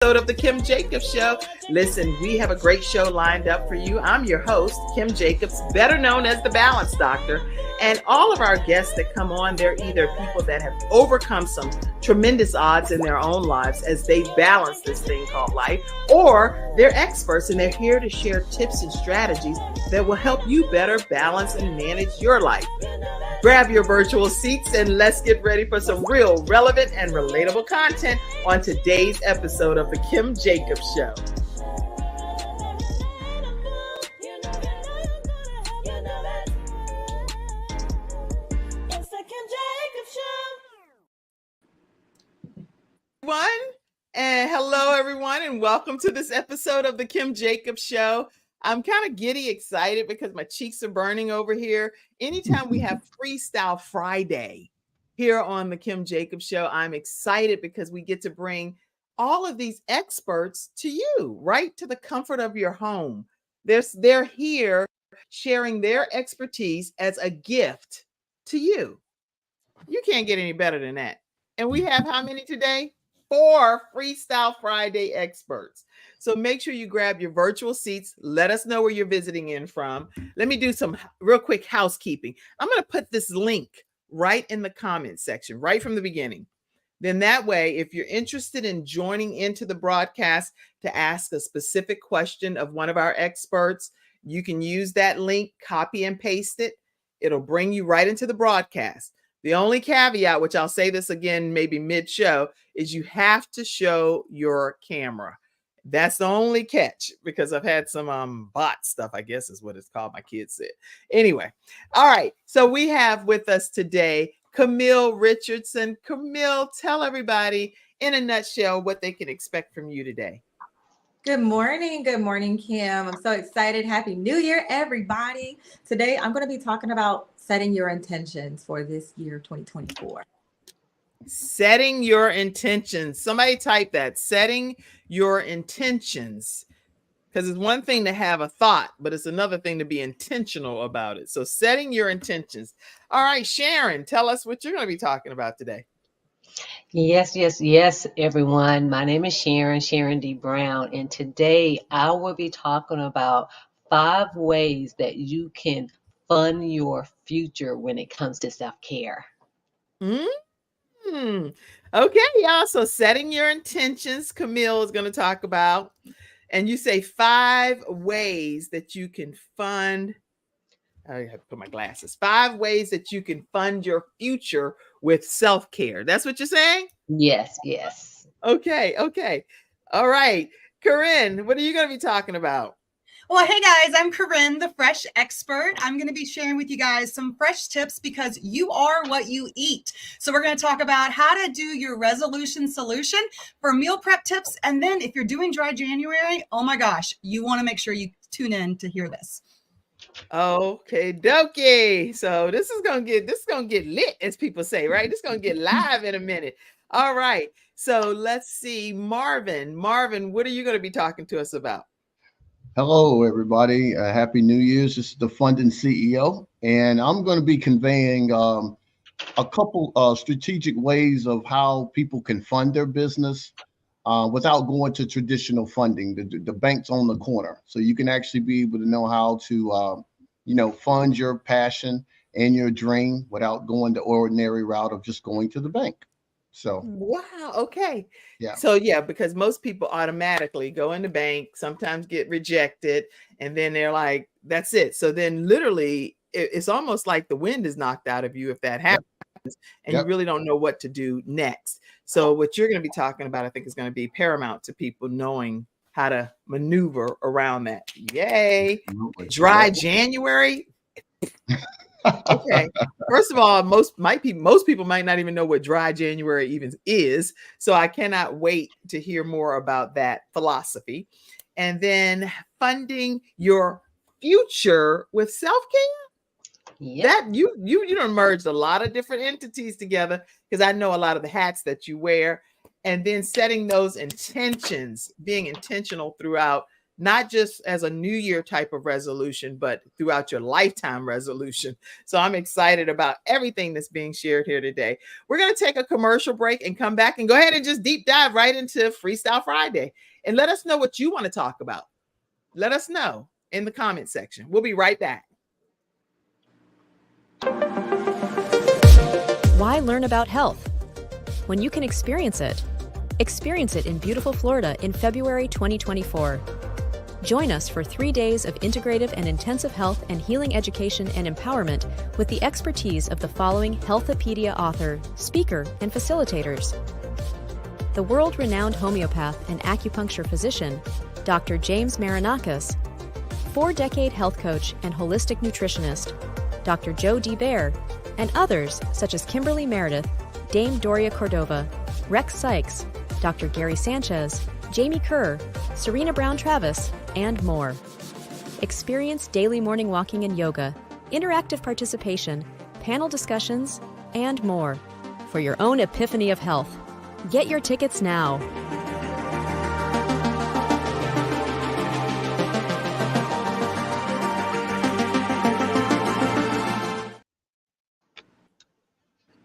Of the Kim Jacobs Show. Listen, we have a great show lined up for you. I'm your host, Kim Jacobs, better known as the Balance Doctor. And all of our guests that come on, they're either people that have overcome some tremendous odds in their own lives as they balance this thing called life, or they're experts and they're here to share tips and strategies that will help you better balance and manage your life. Grab your virtual seats and let's get ready for some real relevant and relatable content on today's episode of the Kim Jacobs Show. Hello everyone, and welcome to this episode of the Kim Jacobs Show. I'm kind of giddy excited because my cheeks are burning over here. Anytime we have Freestyle Friday here on the Kim Jacobs Show, I'm excited because we get to bring all of these experts to you, right to the comfort of your home. They're here sharing their expertise as a gift to you. You can't get any better than that. And we have how many today? 4 Freestyle Friday experts. So make sure you grab your virtual seats. Let us know where you're visiting in from. Let me do some real quick housekeeping. I'm going to put this link right in the comment section, right from the beginning. Then that way, if you're interested in joining into the broadcast to ask a specific question of one of our experts, you can use that link, copy and paste it. It'll bring you right into the broadcast. The only caveat, which I'll say this again, maybe mid-show, is you have to show your camera. That's the only catch, because I've had some bot stuff, I guess is what it's called. My kids said. Anyway. All right. So we have with us today, Kamille Richardson. Kamille, tell everybody in a nutshell what they can expect from you today. Good morning. Good morning, Kim. I'm so excited. Happy New Year, everybody. Today, I'm going to be talking about setting your intentions for this year, 2024. Setting your intentions. Somebody type that. Setting your intentions. Because it's one thing to have a thought, but it's another thing to be intentional about it. So setting your intentions. All right, Sharon, tell us what you're going to be talking about today. Yes, everyone. My name is Sharon D. Brown, and today I will be talking about 5 ways that you can fund your future when it comes to self-care. Okay, y'all. So setting your intentions, Kamille is going to talk about, and you say 5 ways that you can fund. I have to put my glasses. 5 ways that you can fund your future with self-care. That's what you're saying? Yes. Okay. All right. Corinne, what are you going to be talking about? Well, hey guys, I'm Corinne, the fresh expert. I'm going to be sharing with you guys some fresh tips because you are what you eat. So we're going to talk about how to do your resolution solution for meal prep tips. And then if you're doing dry January, oh my gosh, you want to make sure you tune in to hear this. Okay, dokie. So this is gonna get lit, as people say, right? This is gonna get live in a minute. All right. So let's see, Marvin. Marvin, what are you gonna be talking to us about? Hello, everybody. Happy New Year's. This is the Funding CEO, and I'm going to be conveying a couple of strategic ways of how people can fund their business without going to traditional funding. The bank's on the corner, so you can actually be able to know how to, fund your passion and your dream without going the ordinary route of just going to the bank. So wow, okay. Yeah. So yeah, because most people automatically go in the bank, sometimes get rejected, and then they're like, that's it. So then literally it's almost like the wind is knocked out of you if that happens, and you really don't know what to do next. So what you're going to be talking about, I think, is going to be paramount to people knowing how to maneuver around that. Yay. Dry January. Okay. First of all, most people might not even know what dry January even is. So I cannot wait to hear more about that philosophy. And then funding your future with self-care. Yep. That you done merged a lot of different entities together, because I know a lot of the hats that you wear, and then setting those intentions, being intentional throughout not just as a New Year type of resolution, but throughout your lifetime resolution. So I'm excited about everything that's being shared here today. We're going to take a commercial break and come back and go ahead and just deep dive right into Freestyle Friday. And let us know what you want to talk about. Let us know in the comment section. We'll be right back. Why learn about health when you can experience it? Experience it in beautiful Florida in February 2024. Join us for 3 days of integrative and intensive health and healing education and empowerment with the expertise of the following Healthopedia author, speaker, and facilitators. The world-renowned homeopath and acupuncture physician, Dr. James Marinakis, 4-decade health coach and holistic nutritionist, Dr. Joe D. Bear, and others such as Kimberly Meredith, Dame Doria Cordova, Rex Sykes, Dr. Gary Sanchez, Jamie Kerr, Serena Brown-Travis, and more. Experience daily morning walking and yoga, interactive participation, panel discussions, and more for your own epiphany of health. Get your tickets now.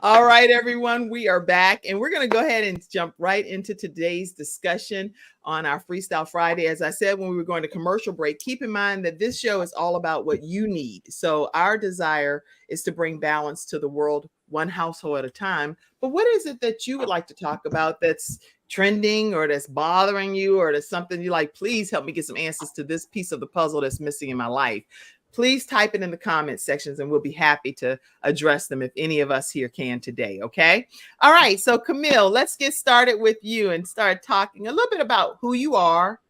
All right, everyone, we are back and we're going to go ahead and jump right into today's discussion on our Freestyle Friday. As I said, when we were going to commercial break, keep in mind that this show is all about what you need. So our desire is to bring balance to the world, one household at a time. But what is it that you would like to talk about that's trending or that's bothering you or that's something you like? Please help me get some answers to this piece of the puzzle that's missing in my life. Please type it in the comment sections and we'll be happy to address them if any of us here can today, okay? All right, so Kamille, let's get started with you and start talking a little bit about who you are,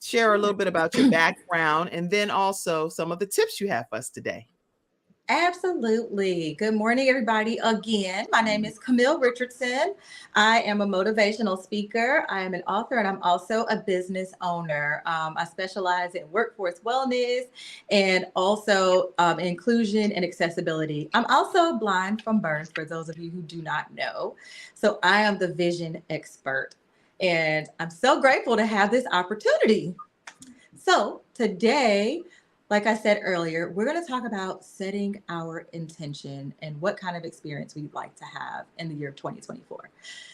share a little bit about your background, and then also some of the tips you have for us today. Absolutely. Good morning, everybody. Again, my name is Kamille Richardson. I am a motivational speaker. I am an author, and I'm also a business owner. I specialize in workforce wellness and also inclusion and accessibility. I'm also blind from birth, for those of you who do not know. So I am the vision expert, and I'm so grateful to have this opportunity. So today, like I said earlier, we're going to talk about setting our intention and what kind of experience we'd like to have in the year of 2024.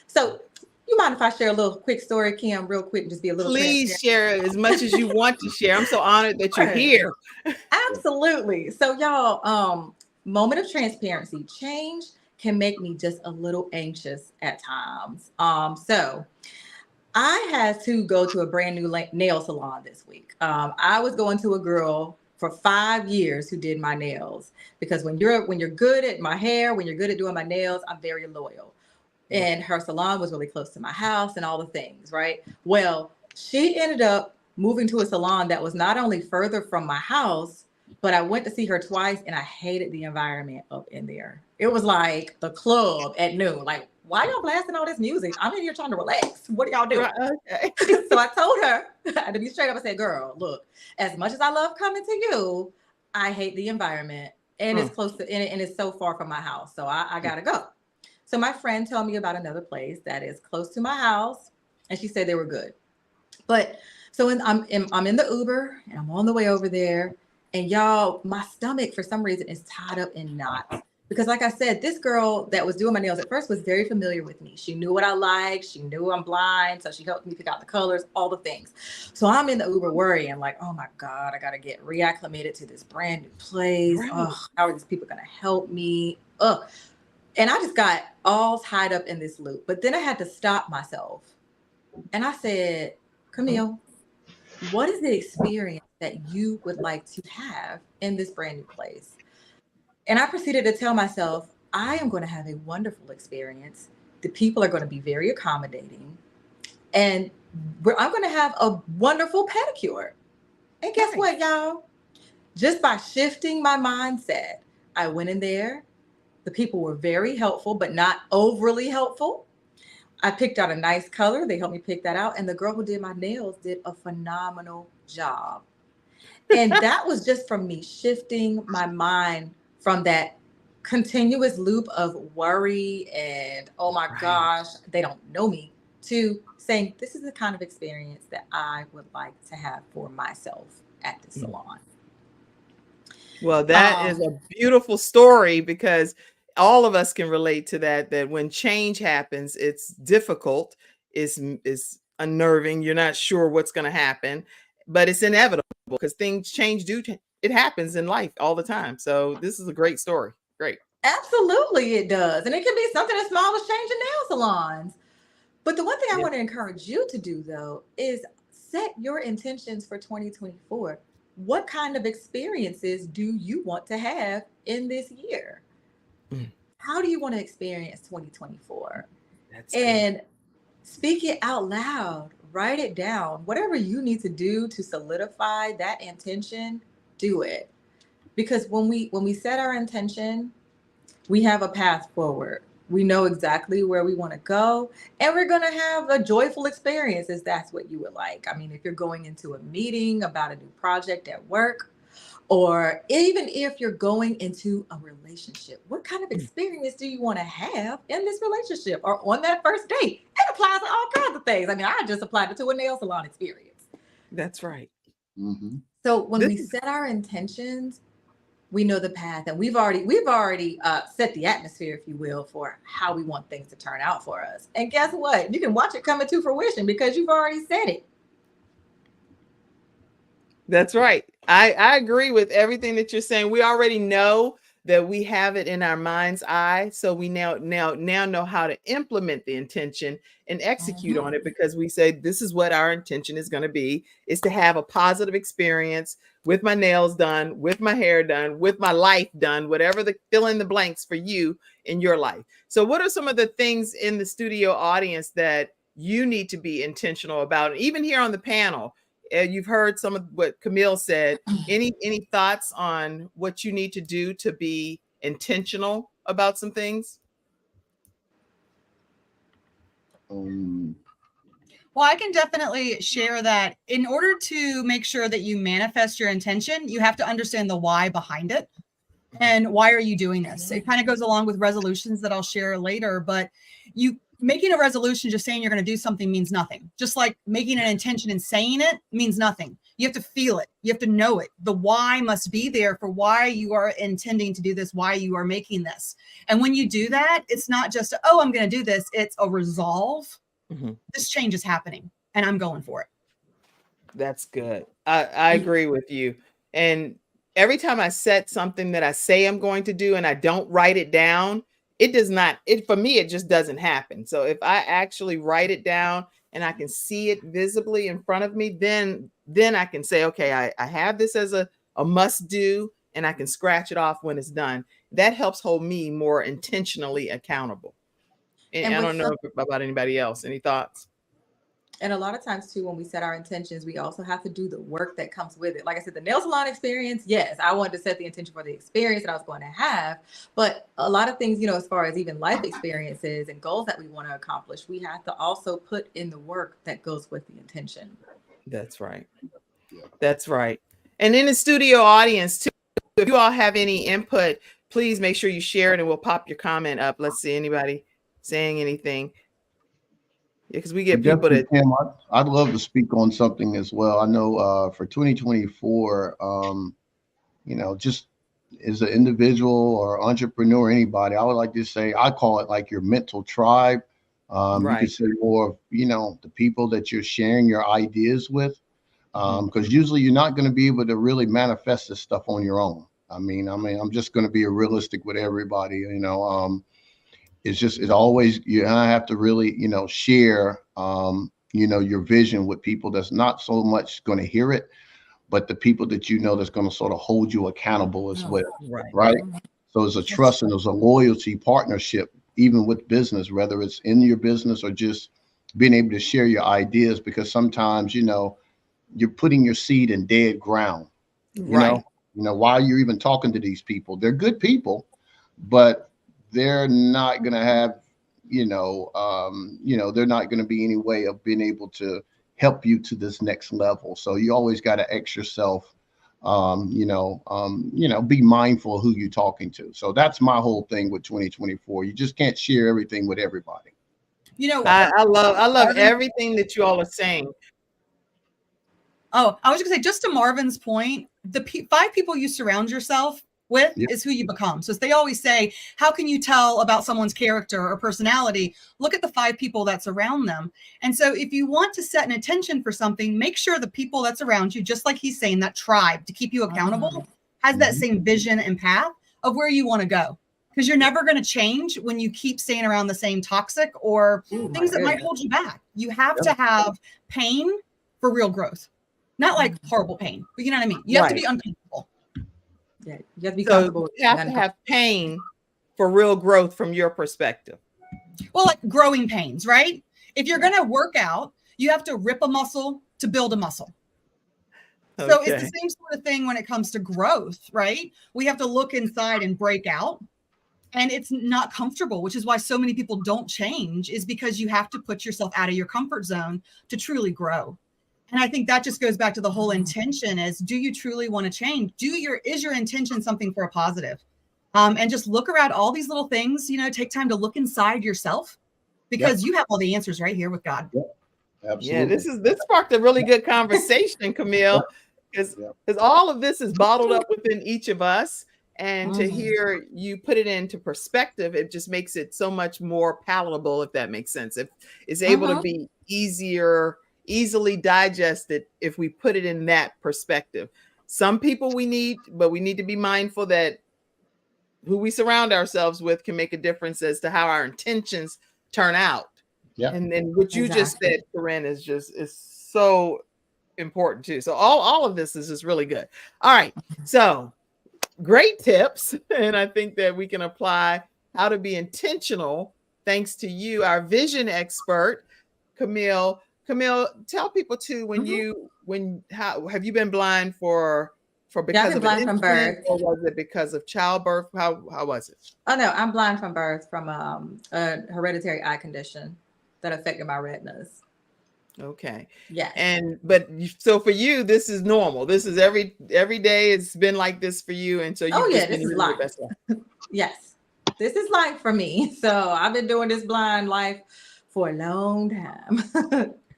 So you mind if I share a little quick story, Kim, real quick, and just be a little Please share as much as you want to share. I'm so honored that you're here. Absolutely. So y'all, moment of transparency, change can make me just a little anxious at times. So I had to go to a brand new nail salon this week. I was going to a girl for 5 years who did my nails, because when you're good at my hair, when you're good at doing my nails, I'm very loyal. And her salon was really close to my house and all the things, right? Well, she ended up moving to a salon that was not only further from my house, but I went to see her twice and I hated the environment up in there. It was like the club at noon. Like, why y'all blasting all this music? I'm in here trying to relax. What are y'all doing? Okay. So I told her, to be straight up, I said, girl, look, as much as I love coming to you, I hate the environment. And it's close to, and it's so far from my house. So I gotta go. So my friend told me about another place that is close to my house. And she said they were good. But so I'm in the Uber and I'm on the way over there. And y'all, my stomach for some reason is tied up in knots. Because like I said, this girl that was doing my nails at first was very familiar with me. She knew what I liked. She knew I'm blind. So she helped me pick out the colors, all the things. So I'm in the Uber worrying like, oh my God, I got to get reacclimated to this brand new place. Right. Oh, how are these people going to help me? Ugh. And I just got all tied up in this loop. But then I had to stop myself. And I said, Kamille, what is the experience that you would like to have in this brand new place? And I proceeded to tell myself, I am going to have a wonderful experience. The people are going to be very accommodating. And I'm going to have a wonderful pedicure. And guess what, y'all? Just by shifting my mindset, I went in there. The people were very helpful, but not overly helpful. I picked out a nice color. They helped me pick that out. And the girl who did my nails did a phenomenal job. And that was just from me shifting my mind from that continuous loop of worry and, oh my gosh, they don't know me. to saying, this is the kind of experience that I would like to have for myself at the salon. Well, that is a beautiful story, because all of us can relate to that when change happens, it's difficult, is unnerving. You're not sure what's going to happen, but it's inevitable, because things change. It happens in life all the time. So this is a great story. Great. Absolutely, it does. And it can be something as small as changing nail salons. But the one thing I want to encourage you to do, though, is set your intentions for 2024. What kind of experiences do you want to have in this year? How do you want to experience 2024? And speak it out loud. Write it down. Whatever you need to do to solidify that intention, do it. Because when we set our intention, we have a path forward. We know exactly where we want to go, and we're going to have a joyful experience if that's what you would like. I mean, if you're going into a meeting about a new project at work, or even if you're going into a relationship, what kind of experience do you want to have in this relationship or on that first date? It applies to all kinds of things. I mean, I just applied it to a nail salon experience. That's right. So when we set our intentions, we know the path, and we've already set the atmosphere, if you will, for how we want things to turn out for us. And guess what? You can watch it come into fruition because you've already said it. That's right. I agree with everything that you're saying. We already know that we have it in our mind's eye. So we now know how to implement the intention and execute on it, because we say, this is what our intention is going to be, is to have a positive experience with my nails done, with my hair done, with my life done, whatever the fill in the blanks for you in your life. So what are some of the things in the studio audience that you need to be intentional about? Even here on the panel, you've heard some of what Kamille said. Any thoughts on what you need to do to be intentional about some things? Well, I can definitely share that in order to make sure that you manifest your intention, you have to understand the why behind it. And why are you doing this? It kind of goes along with resolutions that I'll share later, but making a resolution, just saying you're going to do something, means nothing. Just like making an intention and saying it means nothing. You have to feel it. You have to know it. The why must be there for why you are intending to do this, why you are making this. And when you do that, it's not just, oh, I'm going to do this. It's a resolve. This change is happening and I'm going for it. That's good. I agree with you. And every time I set something that I say I'm going to do and I don't write it down, for me, it just doesn't happen. So if I actually write it down and I can see it visibly in front of me, then I can say, okay, I have this as a must do, and I can scratch it off when it's done. That helps hold me more intentionally accountable. And I don't know about anybody else. Any thoughts? And a lot of times too, when we set our intentions, we also have to do the work that comes with it. Like I said, the nail salon experience, yes, I wanted to set the intention for the experience that I was going to have. But a lot of things, as far as even life experiences and goals that we want to accomplish, we have to also put in the work that goes with the intention. That's right. That's right. And in the studio audience too, if you all have any input, please make sure you share it and we'll pop your comment up. Let's see anybody saying anything. Because we get people that Tim, I'd love to speak on something as well. I know for 2024, just as an individual or entrepreneur, anybody, I would like to say, I call it like your mental tribe. You could say more of, the people that you're sharing your ideas with, because usually you're not going to be able to really manifest this stuff on your own. I'm just going to be realistic with everybody, it's always, you have to really, share, your vision with people that's not so much going to hear it, but the people that that's going to sort of hold you accountable as well. Right. So it's a trust and there's a loyalty partnership, even with business, whether it's in your business or just being able to share your ideas, because sometimes, you're putting your seed in dead ground, while you're even talking to these people. They're good people, but they're not going to have, they're not going to be any way of being able to help you to this next level. So you always got to X yourself, be mindful of who you're talking to. So that's my whole thing with 2024. You just can't share everything with everybody. I love Marvin- everything that you all are saying. Oh, I was going to say, just to Marvin's point, the 5 people you surround yourself with Yep. is who you become. So they always say, how can you tell about someone's character or personality? Look at the 5 people that surround them. And so if you want to set an intention for something, make sure the people that's around you, just like he's saying, that tribe to keep you accountable, has that same vision and path of where you want to go. Because you're never going to change when you keep staying around the same toxic or things that might hold you back. You have to have pain for real growth. Not like horrible pain, but you know what I mean? You have to be uncomfortable. Yeah, you have to be So comfortable. you have to have pain for real growth from your perspective. Well, like growing pains, right? If you're going to work out, you have to rip a muscle to build a muscle. Okay. So it's the same sort of thing when it comes to growth, right? We have to look inside and break out. And it's not comfortable, which is why so many people don't change, is because you have to put yourself out of your comfort zone to truly grow. And I think that just goes back to the whole intention is, do you truly want to change? Is your intention something for a positive? And just look around all these little things, take time to look inside yourself because you have all the answers right here with God. Yep. Absolutely. Yeah, this sparked a really good conversation, Kamille, because all of this is bottled up within each of us. And to hear you put it into perspective, it just makes it so much more palatable, if that makes sense. If it's able to be easily digested if we put it in that perspective. Some people but we need to be mindful that who we surround ourselves with can make a difference as to how our intentions turn out. Yeah. And then what you just said, Corinne, is so important too. So all of this is just really good. All right. So great tips. And I think that we can apply how to be intentional thanks to you, our vision expert, Kamille. Kamille, tell people too, how have you been blind for because of blind from birth, or was it because of childbirth? How was it? Oh no, I'm blind from birth from a hereditary eye condition that affected my retinas. Okay. Yeah. So for you, this is normal. This is every day. It's been like this for you, and so you. This is life. Yes, this is life for me. So I've been doing this blind life for a long time.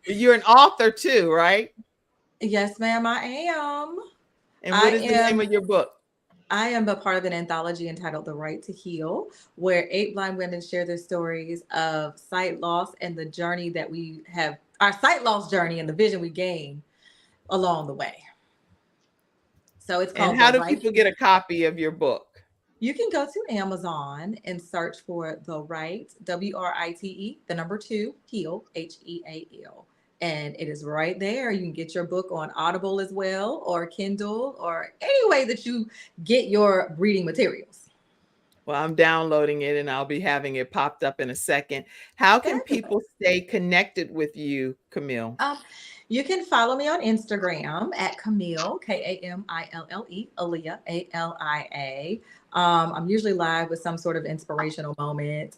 You're an author too, right? Yes, ma'am, I am. And what is the name of your book? I am a part of an anthology entitled The Right to Heal, where 8 blind women share their stories of sight loss and the journey that we have, our sight loss journey and the vision we gain along the way. So it's called. And how do people get a copy of your book? You can go to Amazon and search for The Right, WRITE, the number 2, Heal, HEAL. And it is right there. You can get your book on Audible as well, or Kindle, or any way that you get your reading materials. Well, I'm downloading it and I'll be having it popped up in a second. How can people stay connected with you, Kamille? You can follow me on Instagram at Kamille, Kamille, Aaliyah, ALIA. I'm usually live with some sort of inspirational moment.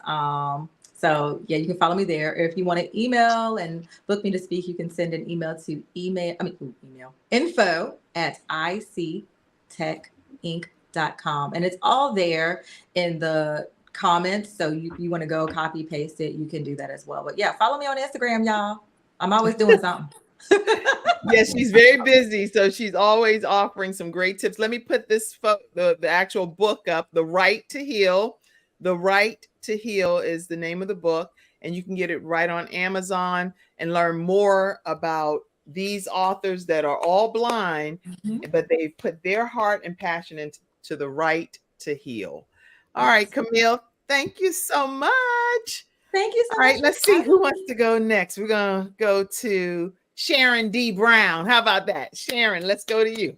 So yeah, you can follow me there. If you want to email and book me to speak, you can send an email to info@ictechinc.com. And it's all there in the comments. So you want to go copy, paste it, you can do that as well. But yeah, follow me on Instagram, y'all. I'm always doing something. Yes, she's very busy. So she's always offering some great tips. Let me put this, the actual book up, The Right to Heal. The Right to Heal is the name of the book, and you can get it right on Amazon and learn more about these authors that are all blind, but they've put their heart and passion into the right to heal. All right, Kamille, thank you so much. Thank you so much. All right, let's see who wants to go next. We're going to go to Sharon D. Brown. How about that? Sharon, let's go to you.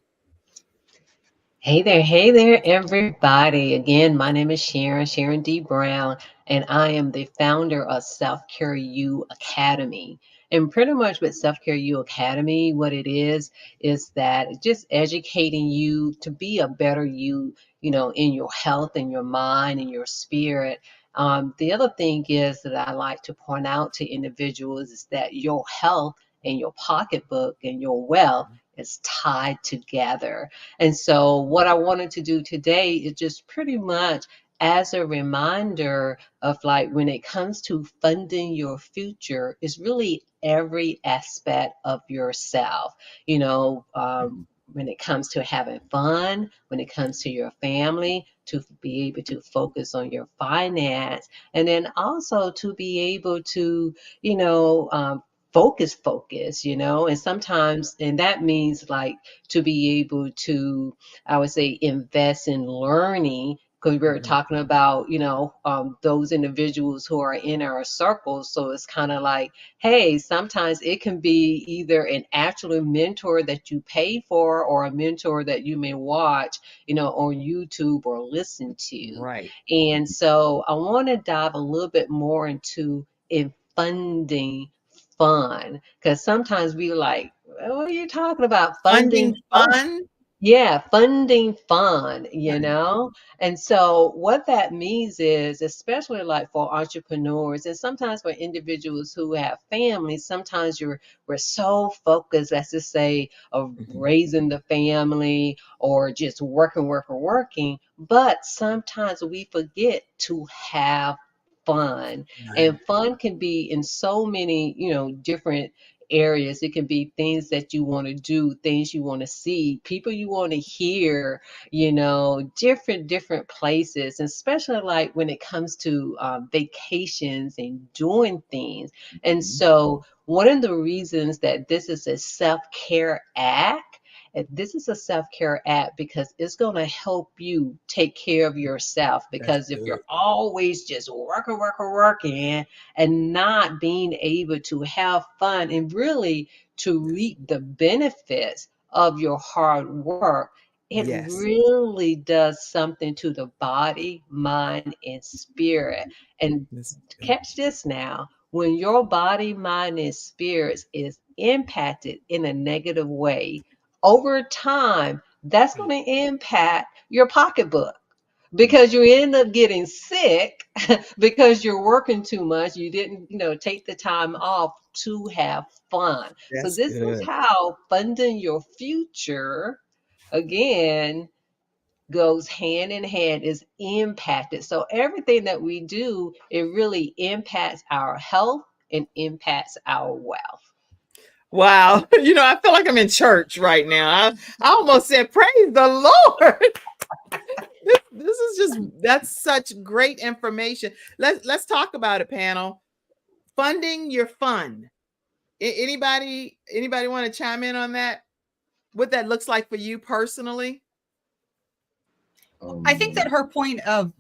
Hey there, everybody. Again, my name is Sharon D. Brown, and I am the founder of Self Care U Academy. And pretty much with Self Care U Academy, what it is that just educating you to be a better you, in your health and your mind and your spirit. The other thing is that I like to point out to individuals is that your health and your pocketbook and your wealth is tied together. And so what I wanted to do today is just pretty much as a reminder of like when it comes to funding your future, it's really every aspect of yourself. You know, when it comes to having fun, when it comes to your family, to be able to focus on your finance, and then also to be able to, you know, focus, you know, and sometimes, and that means like to be able to, I would say, invest in learning, because we were talking about, you know, those individuals who are in our circles. So it's kind of like, hey, sometimes it can be either an actual mentor that you pay for or a mentor that you may watch, you know, on YouTube or listen to. Right. And so I want to dive a little bit more into funding fun, because sometimes we like, what are you talking about? Funding Funding fun? fun. Yeah, funding fun, you know? And so what that means is, especially like for entrepreneurs and sometimes for individuals who have families, sometimes we're so focused, let's just say, of raising the family or just working. But sometimes we forget to have fun. And fun can be in so many, you know, different areas. It can be things that you want to do, things you want to see, people you want to hear, you know, different places, and especially like when it comes to vacations and doing things. And so one of the reasons that this is a self-care act, this is a self-care app because it's going to help you take care of yourself. Because if you're always just working and not being able to have fun and really to reap the benefits of your hard work, it really does something to the body, mind, and spirit. And catch this now, when your body, mind, and spirits is impacted in a negative way, over time, that's going to impact your pocketbook, because you end up getting sick because you're working too much. You didn't, you know, take the time off to have fun. So this is how funding your future, again, goes hand in hand, is impacted. So everything that we do, it really impacts our health and impacts our wealth. Wow. You know, I feel like I'm in church right now. I almost said, praise the Lord. This is just, that's such great information. Let's talk about it, panel. Funding your fun. Anybody want to chime in on that? What that looks like for you personally? I think that her point of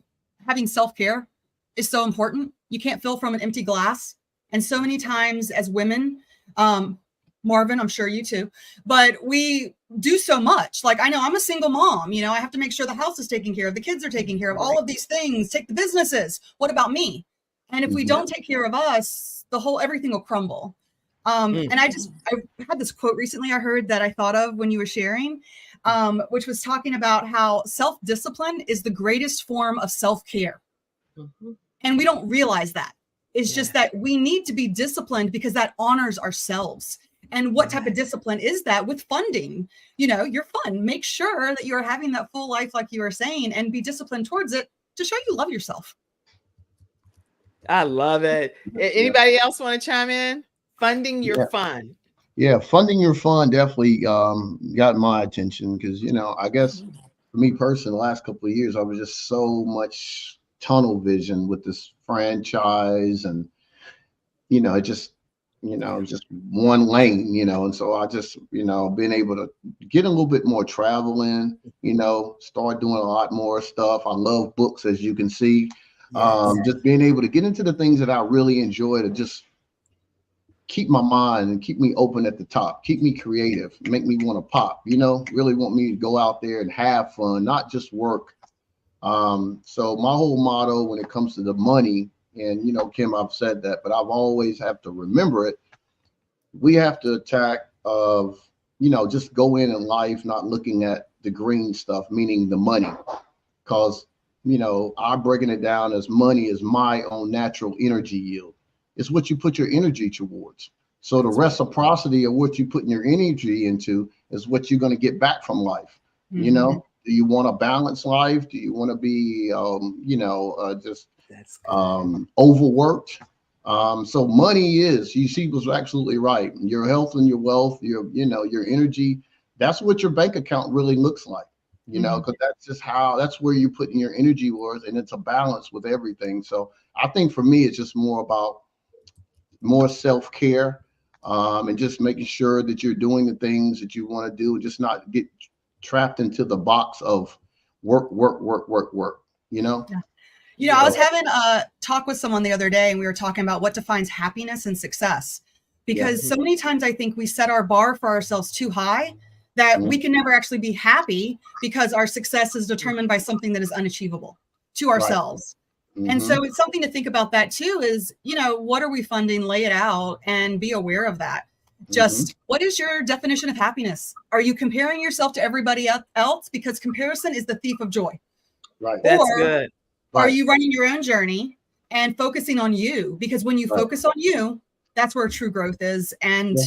having self-care is so important. You can't fill from an empty glass. And so many times as women, Marvin, I'm sure you too, but we do so much. Like, I know I'm a single mom, you know, I have to make sure the house is taken care of, the kids are taken care of, all of these things, take the businesses. What about me? And if we don't take care of us, everything will crumble. And I had this quote recently I heard that I thought of when you were sharing, which was talking about how self-discipline is the greatest form of self-care. And we don't realize that. It's just that we need to be disciplined because that honors ourselves. And what type of discipline is that? With funding, you know, your fun. Make sure that you're having that full life, like you were saying, and be disciplined towards it to show you love yourself. I love it. Anybody else want to chime in? Funding your fun. Yeah, funding your fun definitely got my attention because, you know, I guess for me personally, the last couple of years, I was just so much tunnel vision with this franchise and, you know, just one lane, you know, and so I just, you know, been able to get a little bit more travel in, you know, start doing a lot more stuff. I love books, as you can see. Just being able to get into the things that I really enjoy to just keep my mind and keep me open at the top, keep me creative, make me want to pop, you know, really want me to go out there and have fun, not just work. So my whole motto when it comes to the money, and, you know, Kim, I've said that, but I've always have to remember it. We have to attack of, you know, just go in life, not looking at the green stuff, meaning the money, because, you know, I'm breaking it down as money is my own natural energy yield. It's what you put your energy towards. So the reciprocity of what you put your energy into is what you're going to get back from life. You know, Do you want a balanced life? Do you want to be, just overworked? So money is, she was absolutely right. Your health and your wealth, your energy, that's what your bank account really looks like, because that's where you're putting your energy worth, and it's a balance with everything. So I think for me, it's just more about more self-care, and just making sure that you're doing the things that you want to do, just not get trapped into the box of work, Yeah. I was having a talk with someone the other day, and we were talking about what defines happiness and success, because so many times I think we set our bar for ourselves too high that we can never actually be happy, because our success is determined by something that is unachievable to ourselves. Right. And so it's something to think about that too, is, what are we funding? Lay it out and be aware of that. Just what is your definition of happiness? Are you comparing yourself to everybody else? Because comparison is the thief of joy. Right. That's good. Are you running your own journey and focusing on you? Because when you focus on you, that's where true growth is, and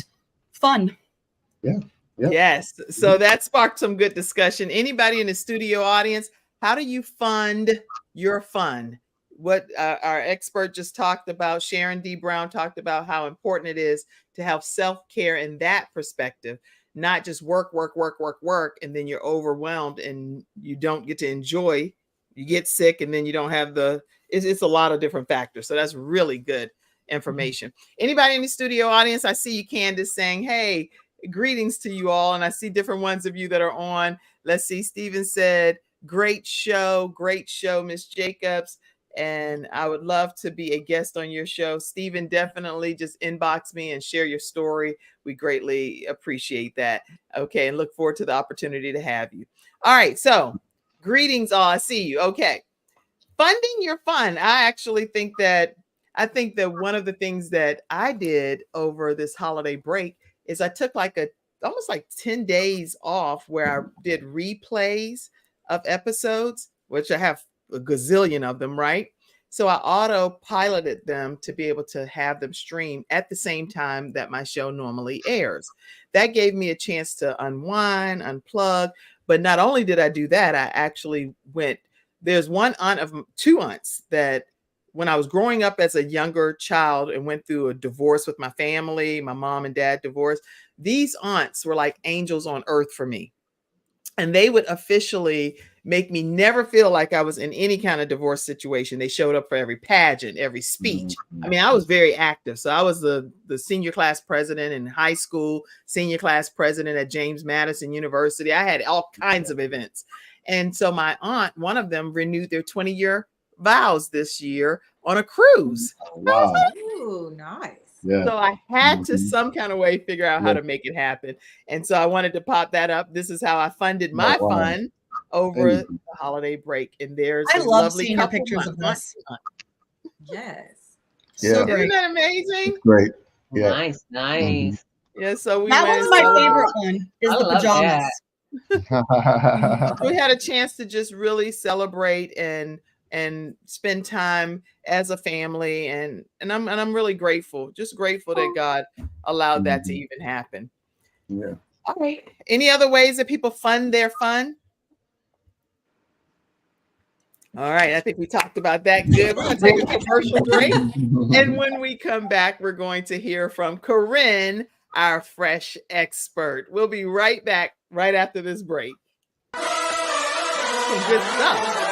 fun. Yeah. Yes. So that sparked some good discussion. Anybody in the studio audience, how do you fund your fun? What our expert just talked about, Sharon D. Brown, talked about how important it is to have self-care in that perspective, not just work, and then you're overwhelmed and you don't get to enjoy. You get sick, and then you don't have it's a lot of different factors. So that's really good information. Anybody in the studio audience? I see you, Candace, saying, hey, greetings to you all. And I see different ones of you that are on. Let's see. Stephen said, great show, Miss Jacobs. And I would love to be a guest on your show. Stephen, definitely just inbox me and share your story. We greatly appreciate that. Okay. And look forward to the opportunity to have you. All right. So greetings all. I see you. Okay. Funding your fun. I think that one of the things that I did over this holiday break is I took almost 10 days off, where I did replays of episodes, which I have a gazillion of them, right? So I auto-piloted them to be able to have them stream at the same time that my show normally airs. That gave me a chance to unwind, unplug. But not only did I do that, I actually there's one aunt of two aunts that when I was growing up as a younger child and went through a divorce with my family, my mom and dad divorced, these aunts were like angels on earth for me. And they would officially make me never feel like I was in any kind of divorce situation. They showed up for every pageant, every speech. I mean, I was very active. So I was the senior class president in high school, senior class president at James Madison University. I had all kinds of events. And so my aunt, one of them, renewed their 20-year vows this year on a cruise. Wow. Ooh, nice. Yeah. So I had to some kind of way figure out how to make it happen. And so I wanted to pop that up. This is how I funded my fun over the holiday break. And there's I a love lovely seeing your pictures of this. Yes. So Yeah. great. Isn't that amazing? Great. Yeah. Nice. Yeah. So That went was my and favorite one, is I the love pajamas. we had a chance to just really celebrate and spend time as a family, and I'm really grateful, just grateful that God allowed that to even happen. Yeah. All right. Any other ways that people fund their fun? All right. I think we talked about that. Good. We're going to take a commercial break. And when we come back, we're going to hear from Corinne, our fresh expert. We'll be right back right after this break. Some good stuff.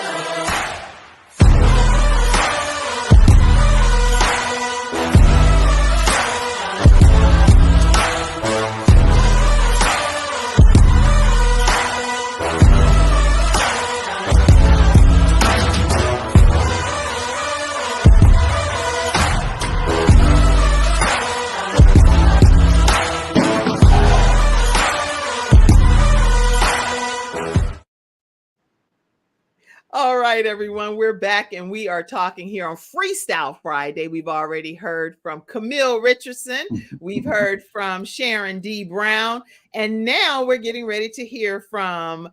All right, everyone, we're back and we are talking here on Freestyle Friday. We've already heard from Kamille Richardson. We've heard from Sharon D. Brown. And now we're getting ready to hear from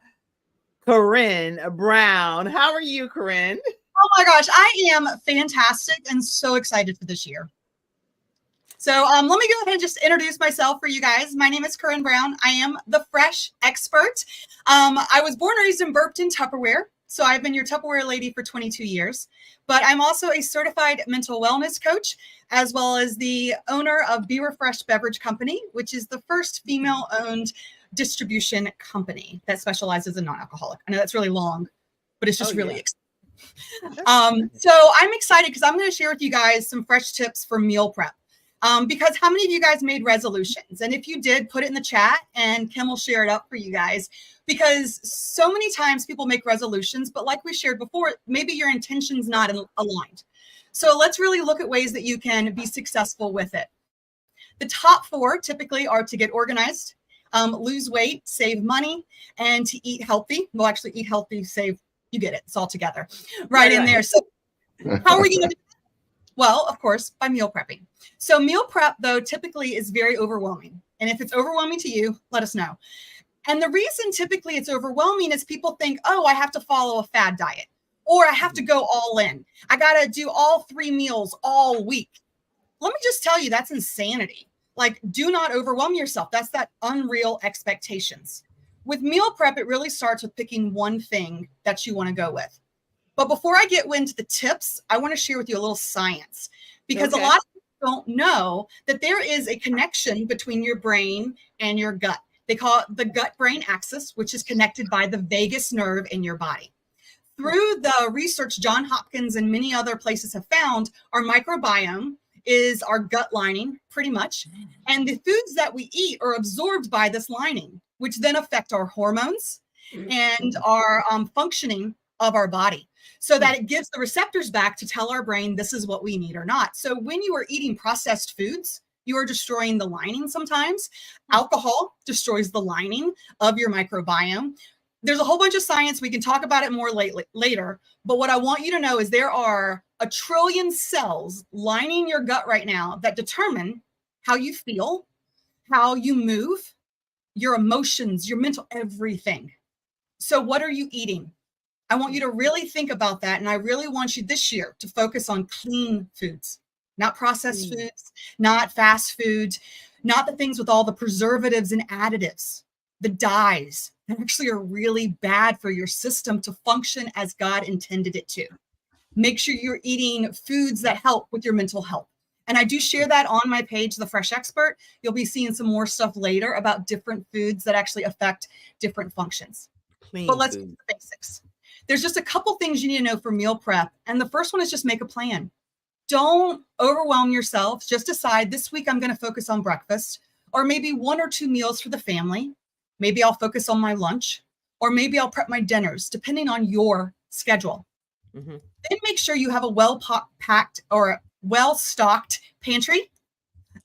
Corinne Brown. How are you, Corinne? Oh my gosh, I am fantastic and so excited for this year. So let me go ahead and just introduce myself for you guys. My name is Corinne Brown. I am the fresh expert. I was born, raised, and burped in Tupperware. So I've been your Tupperware lady for 22 years. But I'm also a certified mental wellness coach, as well as the owner of Be Refreshed Beverage Company, which is the first female-owned distribution company that specializes in non-alcoholic. I know that's really long, but it's just really exciting. So I'm excited because I'm going to share with you guys some fresh tips for meal prep. Because how many of you guys made resolutions? And if you did, put it in the chat and Kim will share it up for you guys. Because so many times people make resolutions, but like we shared before, maybe your intention's not aligned. So let's really look at ways that you can be successful with it. The top 4 typically are to get organized, lose weight, save money, and to eat healthy. Well, actually eat healthy, save, you get it. It's all together right in there. So how are we going to do that? Well, of course, by meal prepping. So meal prep, though, typically is very overwhelming. And if it's overwhelming to you, let us know. And the reason typically it's overwhelming is people think, oh, I have to follow a fad diet, or I have to go all in. I got to do all 3 meals all week. Let me just tell you, that's insanity. Like, do not overwhelm yourself. That's that unreal expectations. With meal prep, it really starts with picking one thing that you want to go with. But before I get into the tips, I want to share with you a little science, because a lot of people don't know that there is a connection between your brain and your gut. They call it the gut-brain axis, which is connected by the vagus nerve in your body. Through the research Johns Hopkins and many other places have found, our microbiome is our gut lining, pretty much. And the foods that we eat are absorbed by this lining, which then affect our hormones and our functioning of our body, so that it gives the receptors back to tell our brain this is what we need or not. So when you are eating processed foods, you are destroying the lining sometimes. Alcohol destroys the lining of your microbiome. There's a whole bunch of science. We can talk about it more later. But what I want you to know is there are 1 trillion cells lining your gut right now that determine how you feel, how you move, your emotions, your mental, everything. So what are you eating? I want you to really think about that. And I really want you this year to focus on clean foods. Not processed foods, not fast food, not the things with all the preservatives and additives, the dyes that actually are really bad for your system to function as God intended it to. Make sure you're eating foods that help with your mental health. And I do share that on my page, The Fresh Expert. You'll be seeing some more stuff later about different foods that actually affect different functions. But let's get to the basics. There's just a couple things you need to know for meal prep. And the first one is just make a plan. Don't overwhelm yourself. Just decide this week I'm going to focus on breakfast, or maybe 1 or 2 meals for the family. Maybe I'll focus on my lunch, or maybe I'll prep my dinners, depending on your schedule. Then make sure you have a well-packed or well-stocked pantry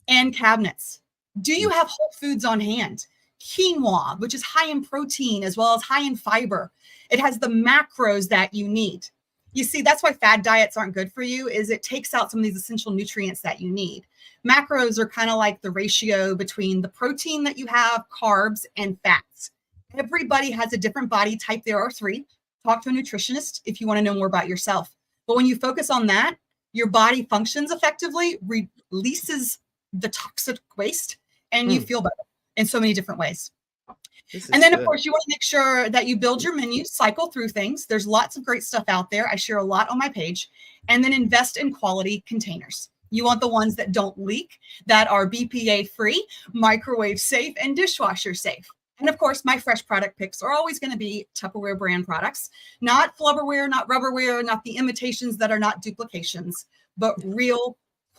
and cabinets. Do you have whole foods on hand? Quinoa, which is high in protein as well as high in fiber. It has the macros that you need. You see, that's why fad diets aren't good for you, is it takes out some of these essential nutrients that you need. Macros are kind of like the ratio between the protein that you have, carbs, and fats. Everybody has a different body type. There are 3. Talk to a nutritionist if you want to know more about yourself. But when you focus on that, your body functions effectively, releases the toxic waste, and you feel better in so many different ways. And then, of course, you want to make sure that you build your menu, cycle through things. There's lots of great stuff out there. I share a lot on my page. And then invest in quality containers. You want the ones that don't leak, that are BPA free, microwave safe, and dishwasher safe. And of course, my fresh product picks are always going to be Tupperware brand products, not flubberware, not rubberware, not the imitations that are not duplications, but real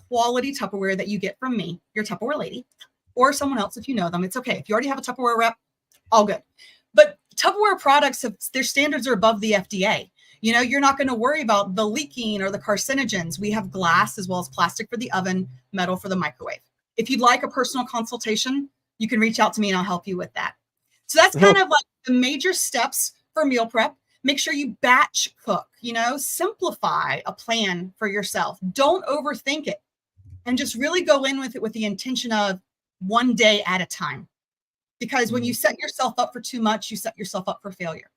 quality Tupperware that you get from me, your Tupperware lady, or someone else if you know them. It's okay. If you already have a Tupperware rep, all good. But Tupperware products, their standards are above the FDA. You know, you're not going to worry about the leaking or the carcinogens. We have glass as well as plastic for the oven, metal for the microwave. If you'd like a personal consultation, you can reach out to me and I'll help you with that. So that's kind of like the major steps for meal prep. Make sure you batch cook, you know, simplify a plan for yourself. Don't overthink it and just really go in with it with the intention of one day at a time. Because when you set yourself up for too much, you set yourself up for failure.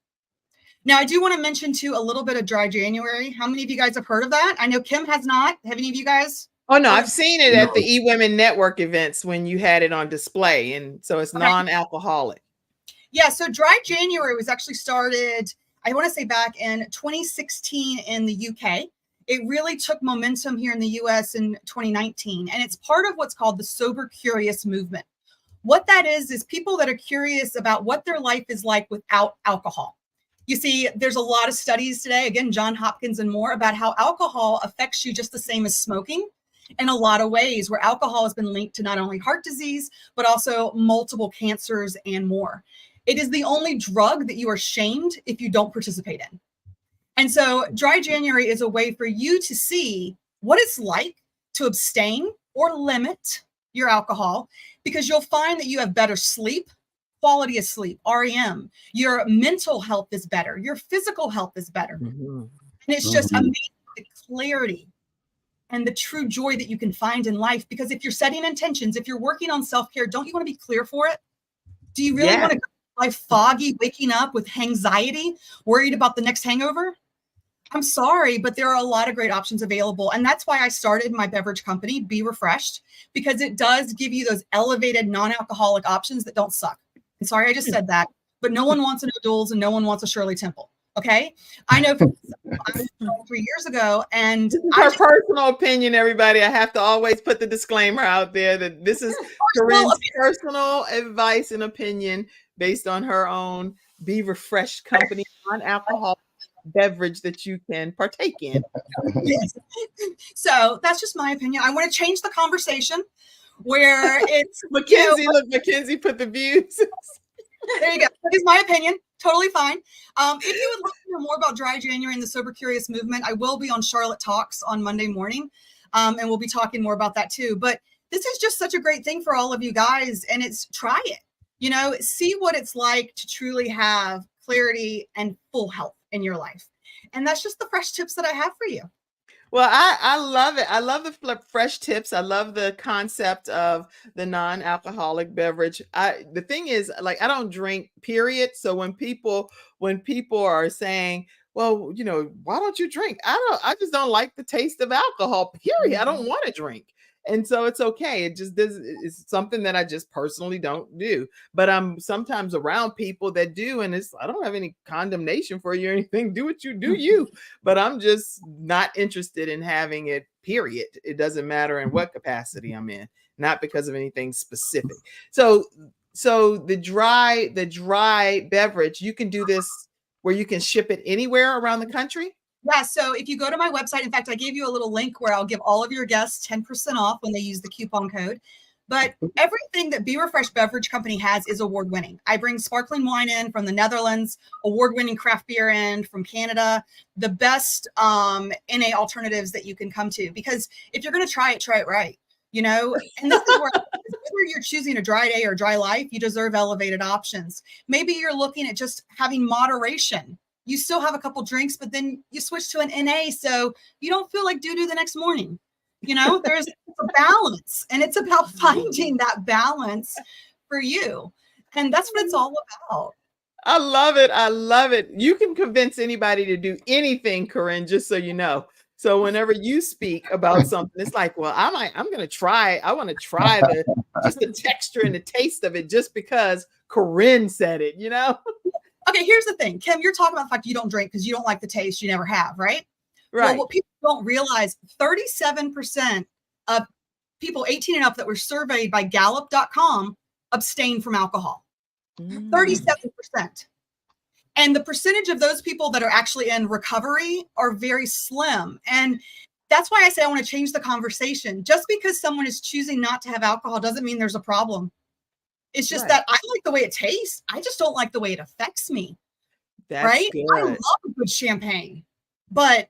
Now, I do want to mention too a little bit of dry January. How many of you guys have heard of that? I know Kim has not. Have any of you guys? Oh no, I've seen it at the eWomen Network events when you had it on display, and so it's non-alcoholic. Yeah, so Dry January was actually started, I want to say back in 2016 in the UK. It really took momentum here in the US in 2019, and it's part of what's called the Sober Curious movement. What that is people that are curious about what their life is like without alcohol. You see, there's a lot of studies today, again, John Hopkins and more, about how alcohol affects you just the same as smoking in a lot of ways, where alcohol has been linked to not only heart disease, but also multiple cancers and more. It is the only drug that you are shamed if you don't participate in. And so Dry January is a way for you to see what it's like to abstain or limit your alcohol, because you'll find that you have better sleep, quality of sleep, REM. Your mental health is better. Your physical health is better. And it's just amazing the clarity and the true joy that you can find in life. Because if you're setting intentions, if you're working on self-care, don't you want to be clear for it? Do you really want to go life foggy, waking up with anxiety, worried about the next hangover? I'm sorry, but there are a lot of great options available. And that's why I started my beverage company, Be Refreshed, because it does give you those elevated non-alcoholic options that don't suck. And sorry, I just said that, but no one wants an O'Doul's and no one wants a Shirley Temple. Okay. I know I was 3 years ago, and this is her personal opinion, everybody. I have to always put the disclaimer out there that this is Corinne's personal advice and opinion based on her own Be Refreshed company, non-alcoholic beverage that you can partake in. Yes. So that's just my opinion. I want to change the conversation where it's Mackenzie. Look, Mackenzie put the views. There you go. That is my opinion. Totally fine. If you would like to know more about Dry January and the Sober Curious movement, I will be on Charlotte Talks on Monday morning, and we'll be talking more about that too. But this is just such a great thing for all of you guys, and it's try it. You know, see what it's like to truly have clarity and full health in your life. And that's just the fresh tips that I have for you. Well, I love it. I love the fresh tips. I love the concept of the non-alcoholic beverage. The thing is, like, I don't drink, period. So when people are saying, well, you know, why don't you drink? I just don't like the taste of alcohol, period. I don't want to drink. And so it's okay. It's something that I just personally don't do, but I'm sometimes around people that do. And I don't have any condemnation for you or anything. Do what you do, you, but I'm just not interested in having it, period. It doesn't matter in what capacity I'm in, not because of anything specific. So the dry beverage, you can do this where you can ship it anywhere around the country. Yeah, so if you go to my website, in fact, I gave you a little link where I'll give all of your guests 10% off when they use the coupon code. But everything that Be Refreshed Beverage Company has is award-winning. I bring sparkling wine in from the Netherlands, award-winning craft beer in from Canada, the best NA alternatives that you can come to. Because if you're going to try it right. You know, and this is where whether you're choosing a dry day or dry life, you deserve elevated options. Maybe you're looking at just having moderation. You still have a couple drinks, but then you switch to an NA so you don't feel like doo-doo the next morning. You know, there's a balance, and it's about finding that balance for you. And that's what it's all about. I love it. I love it. You can convince anybody to do anything, Corinne, just so you know. So whenever you speak about something, it's like, well, I'm going to try. I want to try the texture and the taste of it just because Corinne said it, you know? Okay, here's the thing. Kim, you're talking about the fact you don't drink because you don't like the taste. You never have, right? Right. Well, what people don't realize, 37% of people 18 and up that were surveyed by Gallup.com abstain from alcohol. 37%. And the percentage of those people that are actually in recovery are very slim. And that's why I say I want to change the conversation. Just because someone is choosing not to have alcohol doesn't mean there's a problem. It's just that I like the way it tastes. I just don't like the way it affects me. That's right? Good. I love a good champagne, but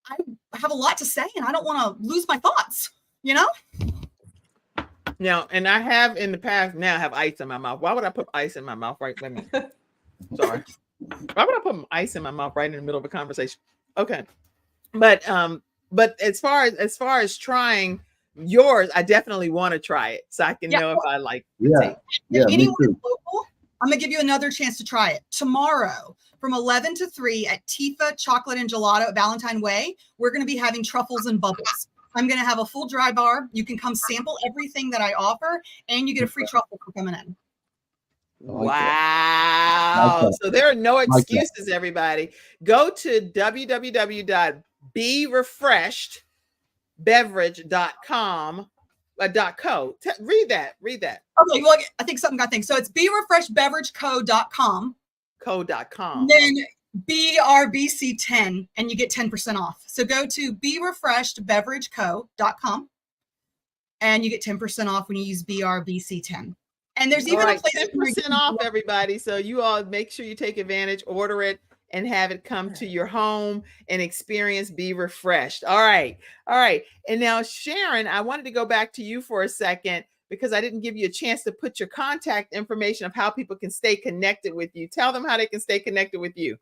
I have a lot to say and I don't want to lose my thoughts, you know? Now, and I have in the past now have ice in my mouth. Why would I put ice in my mouth right? Let me. Sorry. Why would I put ice in my mouth right in the middle of a conversation? Okay. But as far as trying yours, I definitely want to try it so I can know if I like it. If anyone is local, I'm gonna give you another chance to try it. Tomorrow from 11 to 3 at Tifa Chocolate and Gelato at Valentine Way, we're gonna be having truffles and bubbles. I'm going to have a full dry bar. You can come sample everything that I offer, and you get a free truffle for coming in. Wow. So there are no excuses, everybody. Go to www.berefreshedbeverage.com. .co. Read that. Okay, well, I think something got things. So it's berefreshedbeverageco.com. Co.com. Then BRBC10, and you get 10% off. So go to berefreshedbeverageco.com, and you get 10% off when you use BRBC10. And there's even a place 10% off, everybody. So you all make sure you take advantage, order it, and have it come to your home and experience Be Refreshed. All right. And now, Sharon, I wanted to go back to you for a second because I didn't give you a chance to put your contact information of how people can stay connected with you. Tell them how they can stay connected with you.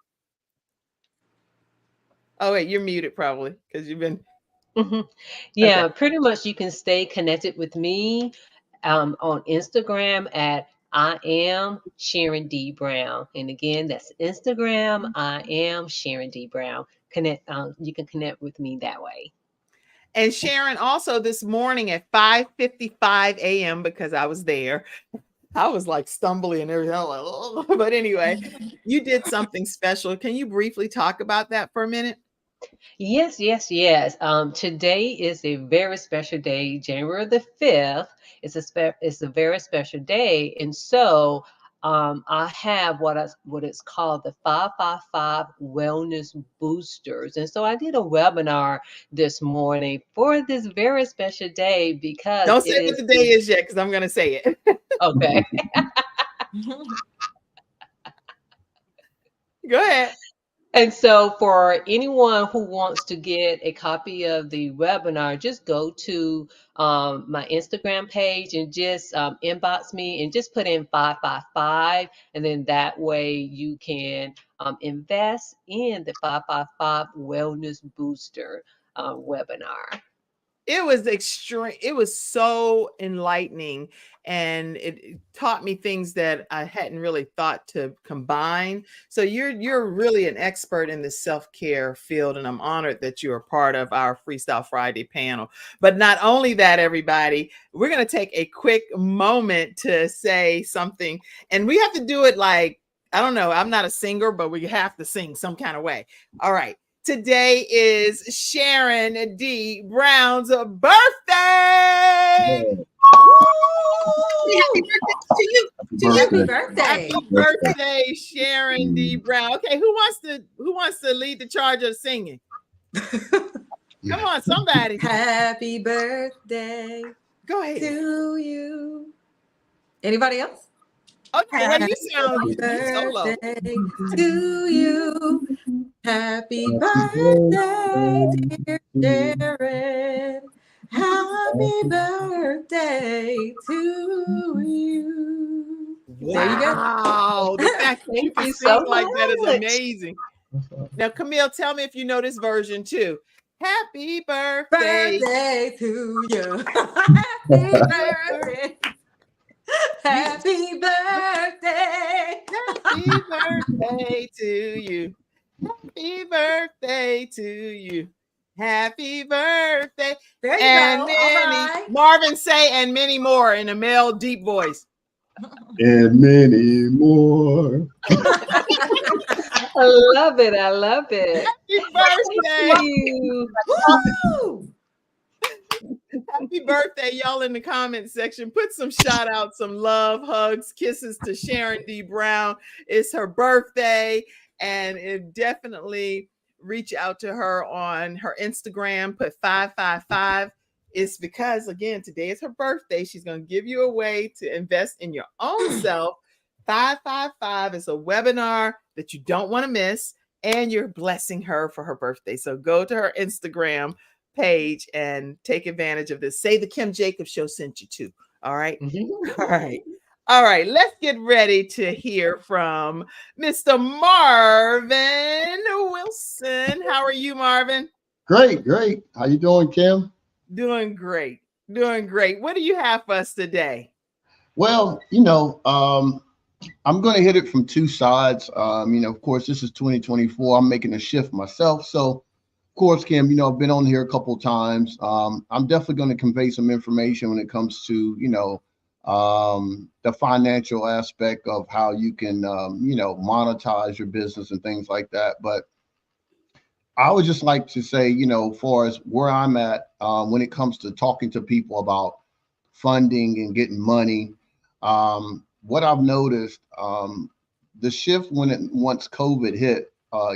Oh, wait, you're muted probably because you've been. Yeah, pretty much you can stay connected with me on Instagram at I am Sharon D Brown. And again, that's Instagram, I am Sharon D Brown. You can connect with me that way. And Sharon, also this morning at 5:55 a.m., because I was there, I was like stumbling and everything. I was like, oh. But anyway, you did something special. Can you briefly talk about that for a minute? Yes. Today is a very special day, January the 5th. It's a very special day. And so I have what it's called the 555 Wellness Boosters. And so I did a webinar this morning for this very special day because don't say what the day is yet, because I'm going to say it. Okay. Go ahead. And so for anyone who wants to get a copy of the webinar, just go to my Instagram page and just inbox me and just put in 555. And then that way you can invest in the 555 Wellness Booster webinar. It was extreme. It was so enlightening, and it taught me things that I hadn't really thought to combine. So you're really an expert in the self-care field, and I'm honored that you're a part of our Freestyle Friday panel. But not only that, everybody, we're going to take a quick moment to say something, and we have to do it like, I don't know, I'm not a singer, but we have to sing some kind of way. All right. Today is Sharon D. Brown's birthday. Happy birthday to you. Happy birthday. Happy birthday, Sharon D. Brown. Okay, who wants to lead the charge of singing? Come on, somebody. Happy birthday. Go ahead. To you. Anybody else? Okay, well, you sound solo. Birthday to you. Happy birthday, dear Sharon. Happy birthday to you. There you go. Wow, the fact that you can sing like that is amazing. Now, Kamille, tell me if you know this version too. Happy birthday to you. Happy birthday. Happy birthday. Happy birthday to you. Happy birthday to you. Happy birthday. There you and go. many, Right. Marvin say, and many more in a male deep voice. And many more. I love it. Happy birthday. Thank you. Woo! Happy birthday, y'all, in the comment section. Put some shout outs, some love, hugs, kisses to Sharon D. Brown. It's her birthday, and it definitely reach out to her on her Instagram. Put 555. It's because, again, today is her birthday. She's going to give you a way to invest in your own self. 555 is a webinar that you don't want to miss, and you're blessing her for her birthday. So go to her Instagram page and take advantage of this. Say the Kim Jacobs Show sent you too. All right. All right. Let's get ready to hear from Mr. Marvin Wilson. How are you, Marvin? Great. How you doing, Kim? Doing great. What do you have for us today? Well, I'm going to hit it from two sides. Of course, this is 2024. I'm making a shift myself. So course, Kim, you know, I've been on here a couple of times. I'm definitely going to convey some information when it comes to, you know, the financial aspect of how you can, you know, monetize your business and things like that. But I would just like to say, you know, as far as where I'm at, when it comes to talking to people about funding and getting money, what I've noticed, the shift once COVID hit,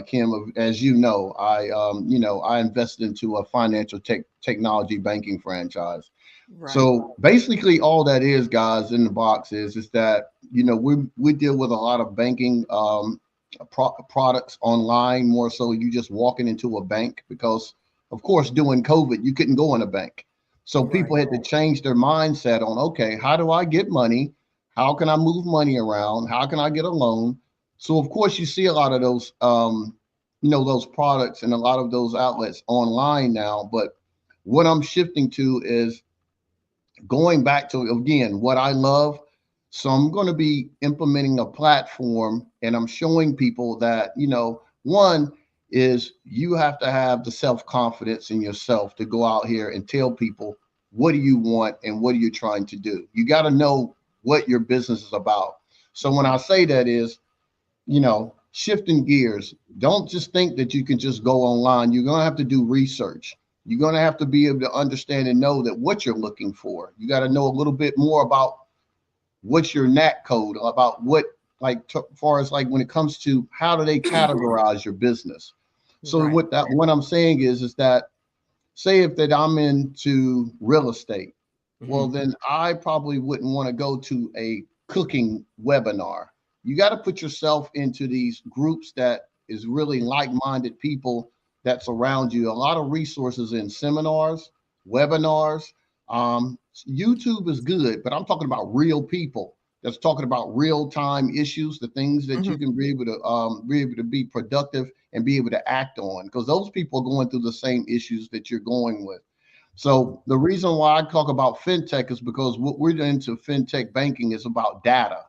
Kim, as you know, I invested into a financial technology banking franchise. Right. So basically, all that is, guys, in the box is that, you know, we deal with a lot of banking products online, more so you just walking into a bank, because of course during COVID you couldn't go in a bank. So people had to change their mindset on, okay, how do I get money? How can I move money around? How can I get a loan? So of course you see a lot of those, you know, those products and a lot of those outlets online now. But what I'm shifting to is going back to, again, what I love. So I'm going to be implementing a platform, and I'm showing people that, you know, one is you have to have the self-confidence in yourself to go out here and tell people, what do you want and what are you trying to do? You got to know what your business is about. So when I say that is, you know, shifting gears, don't just think that you can just go online. You're going to have to do research. You're going to have to be able to understand and know that what you're looking for. You got to know a little bit more about what's your NAT code, about what, like, as far as like when it comes to how do they categorize your business. So what I'm saying is that, say if that I'm into real estate, well, then I probably wouldn't want to go to a cooking webinar. You got to put yourself into these groups that is really like-minded people that's around you. A lot of resources in seminars, webinars. YouTube is good, but I'm talking about real people that's talking about real-time issues, the things that you can be able to be productive and be able to act on, because those people are going through the same issues that you're going with. So the reason why I talk about fintech is because what we're into fintech banking is about data.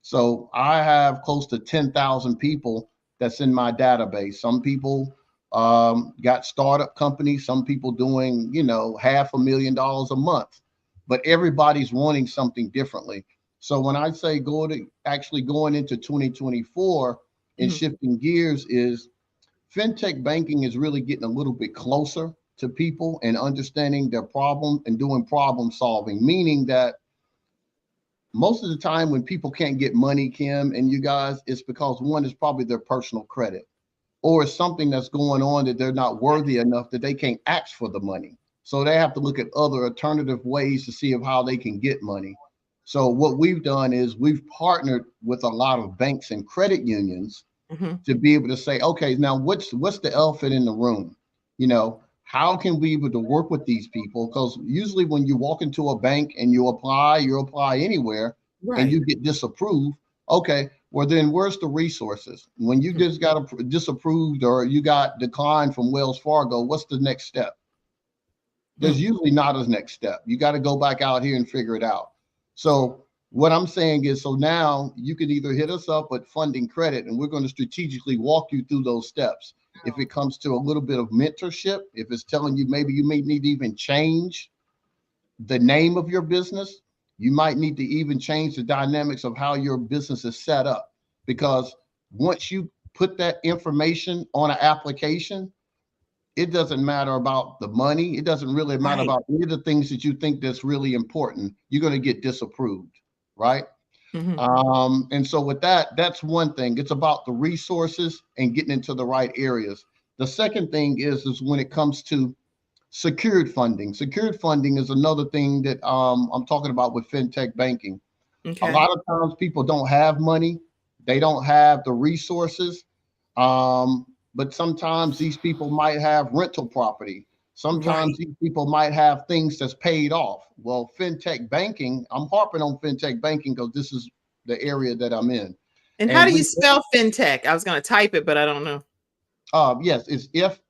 So I have close to 10,000 people that's in my database. Some people got startup companies, some people doing, you know, $500,000 a month, but everybody's wanting something differently. So when I say going into 2024 and shifting gears, is fintech banking is really getting a little bit closer to people and understanding their problem and doing problem solving, meaning that most of the time when people can't get money, Kim and you guys, it's because one is probably their personal credit, or it's something that's going on that they're not worthy enough that they can't ask for the money. So they have to look at other alternative ways to see of how they can get money. So what we've done is we've partnered with a lot of banks and credit unions to be able to say, okay, now what's the elephant in the room? You know, how can we be able to work with these people? Because usually when you walk into a bank and you apply anywhere and you get disapproved. Okay, well then where's the resources? When you just got disapproved or you got declined from Wells Fargo, what's the next step? There's usually not a next step. You got to go back out here and figure it out. So what I'm saying is, so now you can either hit us up at Funding Credit, and we're going to strategically walk you through those steps. If it comes to a little bit of mentorship, if it's telling you maybe you may need to even change the name of your business, you might need to even change the dynamics of how your business is set up. Because once you put that information on an application, it doesn't matter about the money. It doesn't really matter about any of the things that you think that's really important. You're going to get disapproved, right? And so with that, that's one thing. It's about the resources and getting into the right areas. The second thing is when it comes to secured funding. Secured funding is another thing that I'm talking about with fintech banking. A lot of times people don't have money. They don't have the resources. But sometimes these people might have rental property. Sometimes these people might have things that's paid off. Well, fintech banking, I'm harping on fintech banking because this is the area that I'm in. And how do you spell fintech? I was going to type it, but I don't know. Yes, it's FINTECH.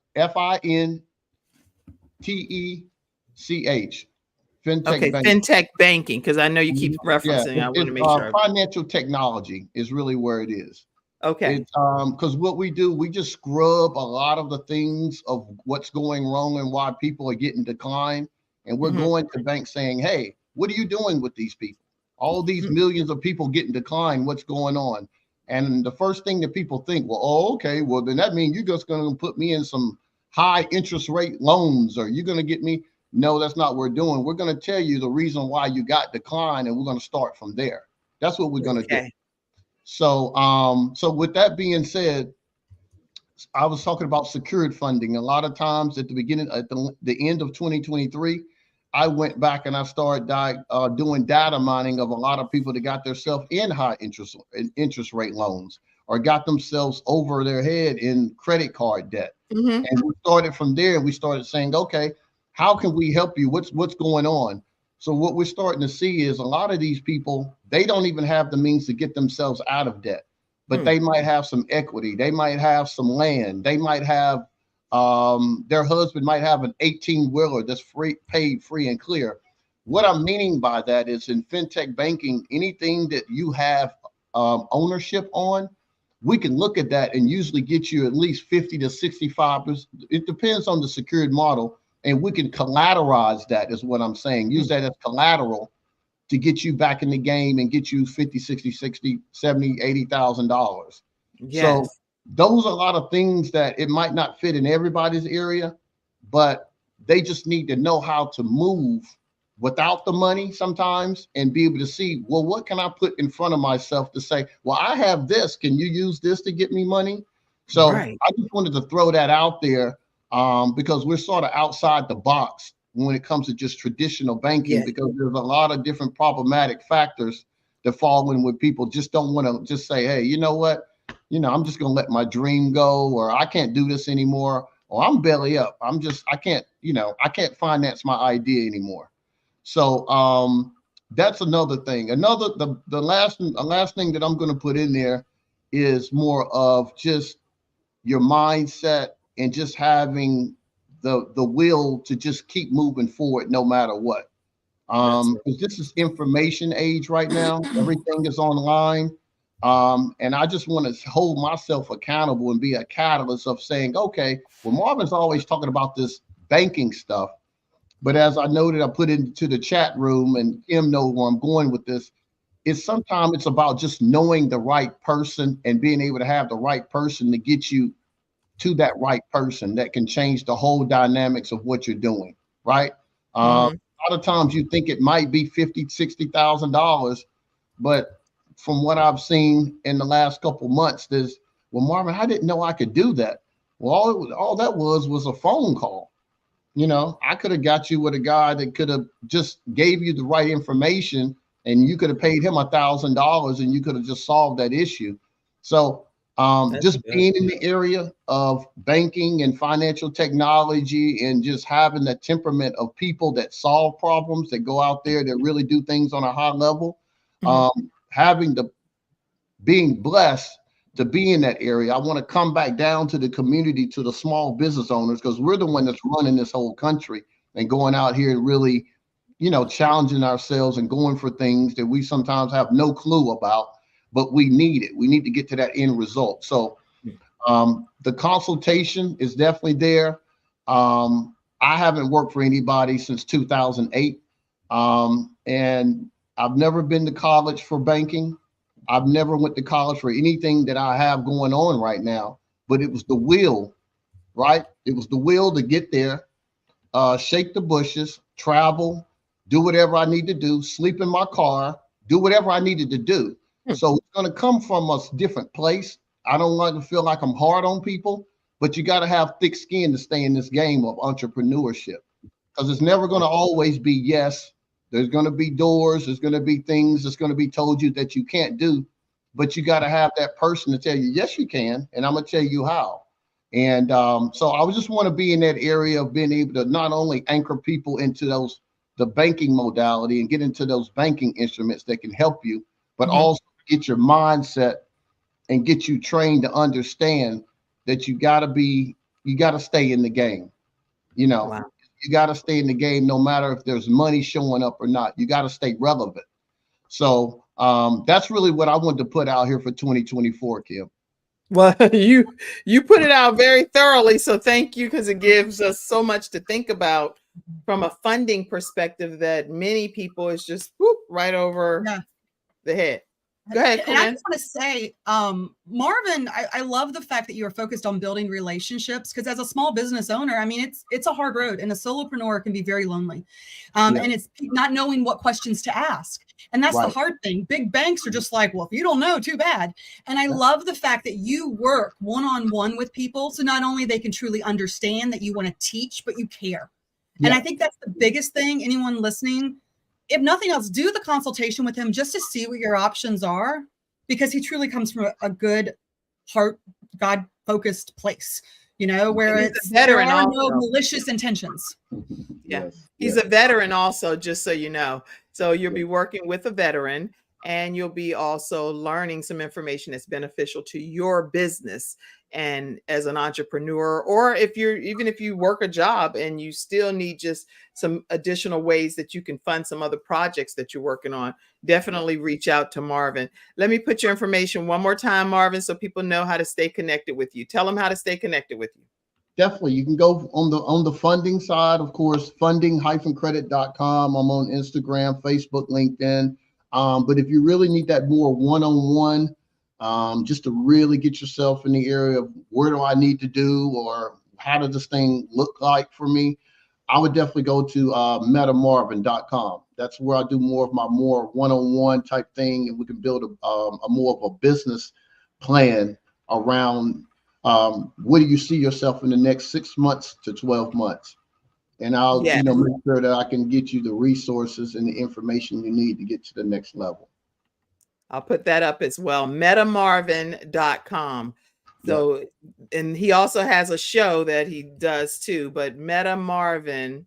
Fintech okay, banking. Fintech banking, because I know you keep referencing. I want to make sure. Financial technology is really where it is. Okay. It's because what we do, we just scrub a lot of the things of what's going wrong and why people are getting declined. And we're going to banks saying, hey, what are you doing with these people? All these millions of people getting declined, what's going on? And the first thing that people think, well, oh, okay, well, then that means you're just going to put me in some high interest rate loans, or you're going to get me. No, that's not what we're doing. We're going to tell you the reason why you got declined, and we're going to start from there. That's what we're going to do. So, so with that being said, I was talking about secured funding. A lot of times at the beginning, at the end of 2023, I went back and I started doing data mining of a lot of people that got themselves in high interest rate loans, or got themselves over their head in credit card debt. And we started from there, and we started saying, okay, how can we help you? What's going on? So what we're starting to see is a lot of these people, they don't even have the means to get themselves out of debt, but they might have some equity. They might have some land. They might have, their husband might have an 18-wheeler that's paid free and clear. What I'm meaning by that is, in fintech banking, anything that you have ownership on, we can look at that and usually get you at least 50 to 65%. It depends on the secured model. And we can collateralize that, is what I'm saying. Use that as collateral to get you back in the game and get you 50, 60, 60, 70, $80,000. So those are a lot of things that it might not fit in everybody's area, but they just need to know how to move without the money sometimes, and be able to see, well, what can I put in front of myself to say, well, I have this. Can you use this to get me money? So I just wanted to throw that out there. Because we're sort of outside the box when it comes to just traditional banking, because there's a lot of different problematic factors that fall in with people just don't want to just say, hey, you know what, I'm just going to let my dream go, or I can't do this anymore, or I'm belly up. I can't finance my idea anymore. So that's another thing. The last thing that I'm going to put in there is more of just your mindset, and just having the will to just keep moving forward no matter what. Because this is information age right now. Everything is online. And I just want to hold myself accountable and be a catalyst of saying, okay, well, Marvin's always talking about this banking stuff. But as I noted, I put into the chat room, and Kim knows where I'm going with this. Sometimes it's about just knowing the right person and being able to have the right person to get you to that right person that can change the whole dynamics of what you're doing, right? A lot of times you think it might be $50,000, $60,000, but from what I've seen in the last couple months, well, Marvin, I didn't know I could do that. Well, all that was a phone call. I could have got you with a guy that could have just gave you the right information, and you could have paid him $1,000, and you could have just solved that issue. So just being in the area of banking and financial technology, and just having that temperament of people that solve problems, that go out there, that really do things on a high level, being blessed to be in that area. I want to come back down to the community, to the small business owners, because we're the one that's running this whole country, and going out here and really, challenging ourselves and going for things that we sometimes have no clue about. But we need it. We need to get to that end result. So the consultation is definitely there. I haven't worked for anybody since 2008. And I've never been to college for banking. I've never went to college for anything that I have going on right now. But it was the will, right? It was the will to get there, shake the bushes, travel, do whatever I need to do, sleep in my car, do whatever I needed to do. So it's going to come from a different place. I don't like to feel like I'm hard on people, but you got to have thick skin to stay in this game of entrepreneurship, because it's never going to always be yes. There's going to be doors. There's going to be things that's going to be told you that you can't do, but you got to have that person to tell you, yes, you can. And I'm going to tell you how. And so I would just want to be in that area of being able to not only anchor people into the banking modality and get into those banking instruments that can help you, but also get your mindset and get you trained to understand that you got to stay in the game. You got to stay in the game no matter if there's money showing up or not. You got to stay relevant. So that's really what I wanted to put out here for 2024, Kim. Well, you put it out very thoroughly, so thank you, because it gives us so much to think about from a funding perspective that many people is just whoop, right over the head. Go ahead, And I Corinne. just want to say, Marvin, I love the fact that you are focused on building relationships, because as a small business owner, I mean, it's a hard road, and a solopreneur can be very lonely. And it's not knowing what questions to ask. And that's the hard thing. Big banks are just like, well, if you don't know, too bad. And I love the fact that you work one-on-one with people. So not only they can truly understand that you want to teach, but you care. And I think that's the biggest thing. Anyone listening, if nothing else, do the consultation with him just to see what your options are, because he truly comes from a good heart, God-focused place, you know, where there are no malicious intentions. Yeah. He's a veteran also, just so you know. So you'll be working with a veteran, and you'll be also learning some information that's beneficial to your business and as an entrepreneur, or if you work a job and you still need just some additional ways that you can fund some other projects that you're working on, definitely reach out to Marvin. Let me put your information one more time, Marvin, so people know how to stay connected with you. Tell them how to stay connected with you. Definitely. You can go on the funding side, of course, funding-credit.com. I'm on Instagram, Facebook, LinkedIn. But if you really need that more one-on-one, just to really get yourself in the area of where do I need to do, or how does this thing look like for me, I would definitely go to metamarvin.com. That's where I do more of my more one-on-one type thing, and we can build a more of a business plan around where do you see yourself in the next 6 months to 12 months? And I'll make sure that I can get you the resources and the information you need to get to the next level. I'll put that up as well, metamarvin.com. So, and he also has a show that he does too, but metamarvin.com.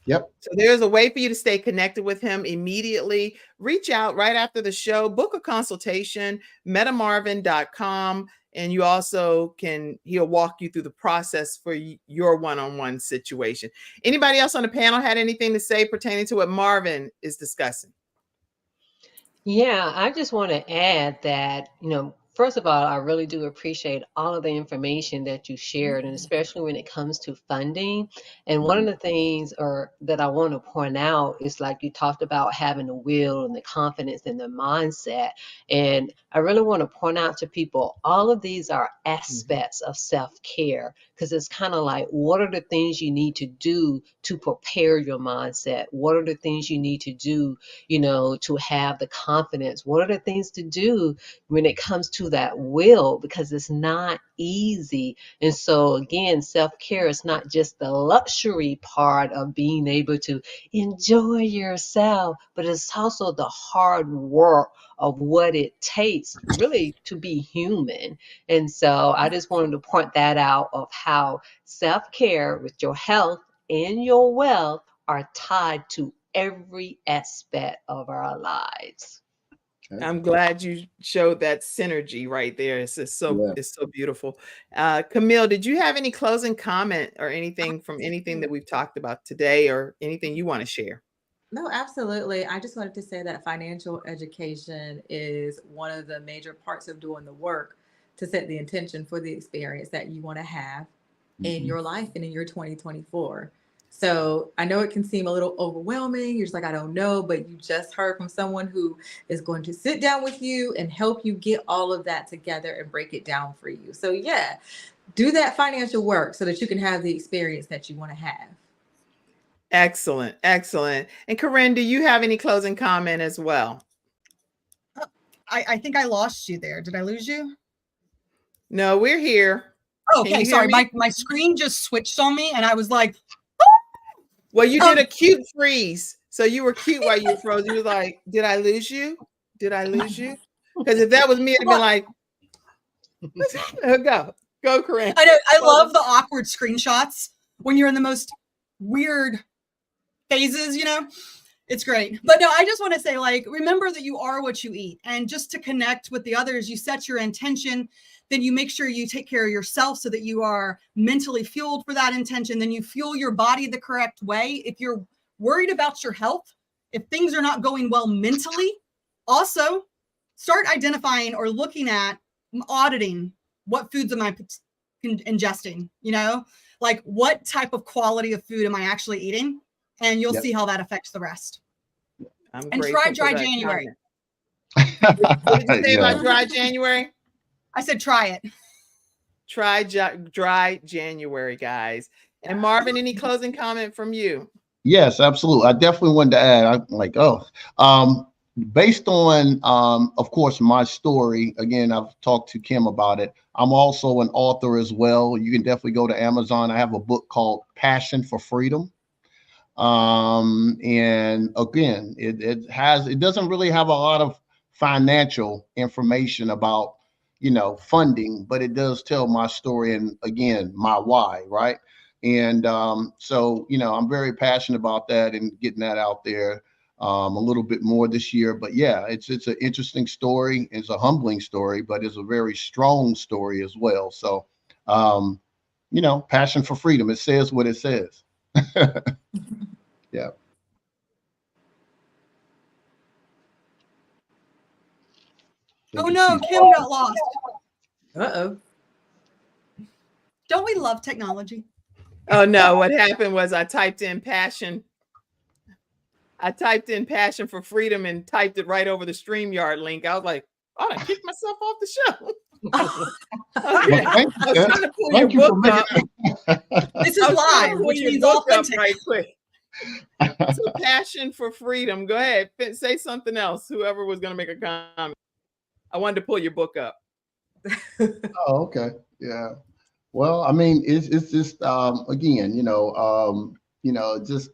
Yep. So there's a way for you to stay connected with him immediately. Reach out right after the show, book a consultation, metamarvin.com. And you also he'll walk you through the process for your one-on-one situation. Anybody else on the panel had anything to say pertaining to what Marvin is discussing? Yeah, I just want to add that, first of all, I really do appreciate all of the information that you shared, and especially when it comes to funding. And one of the things that I want to point out is, like you talked about, having the will and the confidence and the mindset. And I really want to point out to people, all of these are aspects of self-care, because it's kind of like, what are the things you need to do to prepare your mindset? What are the things you need to do, to have the confidence? What are the things to do when it comes to that will, because it's not easy. And so again, self-care is not just the luxury part of being able to enjoy yourself, but it's also the hard work of what it takes really to be human. And so I just wanted to point that out, of how self-care with your health and your wealth are tied to every aspect of our lives. I'm glad you showed that synergy right there. It's so beautiful. Kamille, did you have any closing comment or anything from anything that we've talked about today, or anything you want to share? No, absolutely. I just wanted to say that financial education is one of the major parts of doing the work to set the intention for the experience that you want to have in your life and in your 2024. So I know it can seem a little overwhelming. You're just like, I don't know, but you just heard from someone who is going to sit down with you and help you get all of that together and break it down for you. So do that financial work so that you can have the experience that you want to have. Excellent. Excellent. And Corinne, do you have any closing comment as well? I think I lost you there. Did I lose you? No, we're here. Oh, okay. Sorry. My screen just switched on me and I was like, well, you did a cute freeze. So you were cute while you were frozen. You were like, did I lose you? Did I lose you? Because if that was me, it'd be like, go, Corinne. I know. I love the awkward screenshots when you're in the most weird phases, it's great. But no, I just want to say, remember that you are what you eat. And just to connect with the others, you set your intention, then you make sure you take care of yourself so that you are mentally fueled for that intention. Then you fuel your body the correct way. If you're worried about your health, if things are not going well mentally, also start identifying or looking at auditing what foods am I ingesting, you know, like what type of quality of food am I actually eating? And you'll see how that affects the rest. And try dry January. What did you say about dry January? I said try it. Try dry January, guys. And Marvin, any closing comment from you? Yes, absolutely. I definitely wanted to add, I'm like, based on, of course, my story, again, I've talked to Kim about it. I'm also an author as well. You can definitely go to Amazon. I have a book called Passion for Freedom. And again, it doesn't really have a lot of financial information about, you know, funding, but it does tell my story and, again, my why, right? And so, you know, I'm very passionate about that and getting that out there a little bit more this year. But yeah, it's an interesting story. It's a humbling story, but it's a very strong story as well. So, you know, passion for freedom. It says what it says. Yeah. Oh no, Kim got lost. Uh-oh. Don't we love technology? Oh no, what happened was I typed in passion for freedom and typed it right over the StreamYard link. I was like, oh, I kicked myself off the show. Okay. Well, thank you for making that. This is live, which means authentic. Right quick. So passion for freedom. Go ahead. Say something else. Whoever was going to make a comment. I wanted to pull your book up. Oh, okay. Yeah. Well, I mean, it's just again, you know, just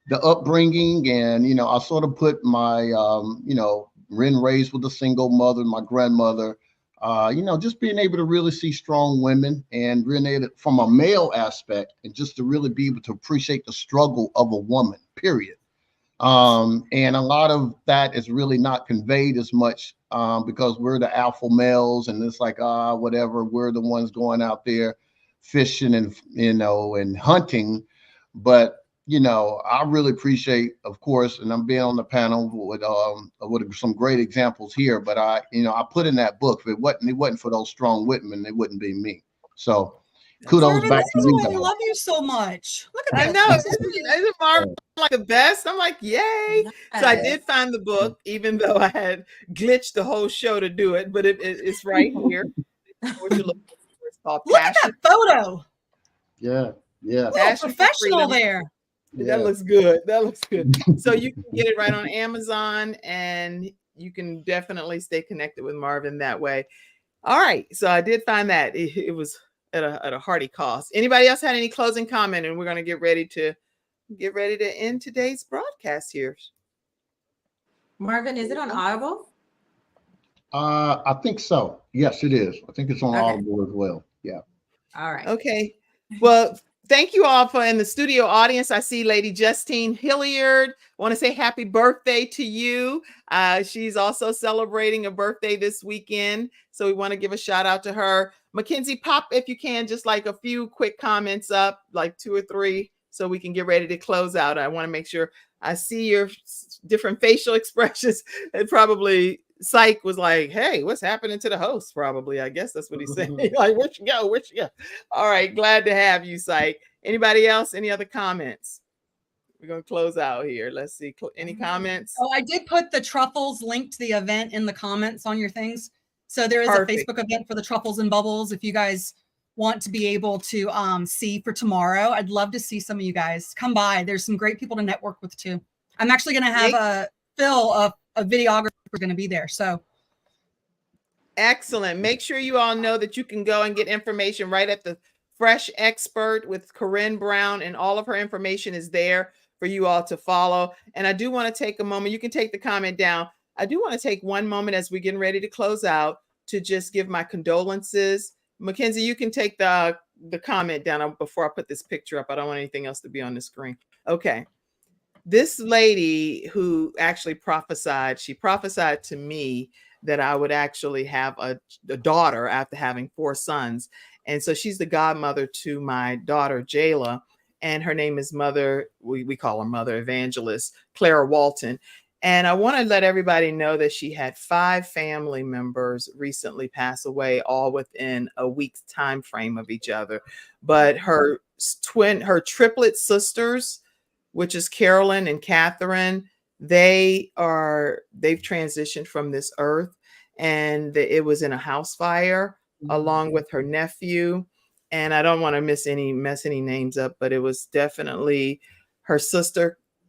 the upbringing, and you know, I sort of put my you know, been raised with a single mother, my grandmother, you know, just being able to really see strong women and really from a male aspect, and just to really be able to appreciate the struggle of a woman, period. And a lot of that is really not conveyed as much because we're the alpha males, and it's like, whatever, we're the ones going out there fishing and, you know, and hunting. But, you know, I really appreciate, of course, and I'm being on the panel with some great examples here, but I put in that book, if it wasn't for those strong women, it wouldn't be me. So kudos Marvin, back this to is you why I guys. love you so much. Look at I that. know. Isn't Marvin like the best? I'm like, yay. So I did find the book, even though I had glitched the whole show to do it, but it's right here. What you're looking for. It's called Look at Passion. that photo. Yeah. Yeah. Oh, professional there. That looks good. That looks good. So you can get it right on Amazon, and you can definitely stay connected with Marvin that way. All right. So I did find that it was at a hearty cost. Anybody else had any closing comment? And we're going to get ready to end today's broadcast here. Marvin, is it on Audible? I think so. Yes, it is. I think it's on Audible as well. Yeah. All right. Okay. Well, thank you all for in the studio audience. I see Lady Justine Hilliard. I want to say happy birthday to you. She's also celebrating a birthday this weekend, so we want to give a shout out to her. Mackenzie, pop if you can, just like a few quick comments up, like 2 or 3, so we can get ready to close out. I want to make sure I see your different facial expressions. And probably Psych was like, hey, what's happening to the host? Probably, I guess that's what he's saying. Like, where'd you go? Where'd you go? All right, glad to have you, Psych. Anybody else? Any other comments? We're going to close out here. Let's see. Any comments? Oh, I did put the Truffles link to the event in the comments on your things. So there is a Facebook event for the Truffles and Bubbles. If you guys want to be able to see for tomorrow, I'd love to see some of you guys come by. There's some great people to network with too. I'm actually going to have Phil, a videographer, going to be there. So excellent. Make sure you all know that you can go and get information right at the Fresh Expert with Corinne Brown, and all of her information is there for you all to follow. And I do want to take a moment. You can take the comment down. I do want to take one moment as we're getting ready to close out to just give my condolences. Mackenzie, you can take the comment down before I put this picture up. I don't want anything else to be on the screen. Okay. This lady who actually prophesied, she prophesied to me that I would actually have a daughter after having 4 sons. And so she's the godmother to my daughter, Jayla, and her name is Mother, we call her Mother Evangelist, Clara Walton. And I want to let everybody know that she had 5 family members recently pass away, all within a week's time frame of each other. But her triplet sisters, which is Carolyn and Catherine, they've transitioned from this earth, and it was in a house fire along with her nephew. And I don't want to mess any names up, but it was definitely her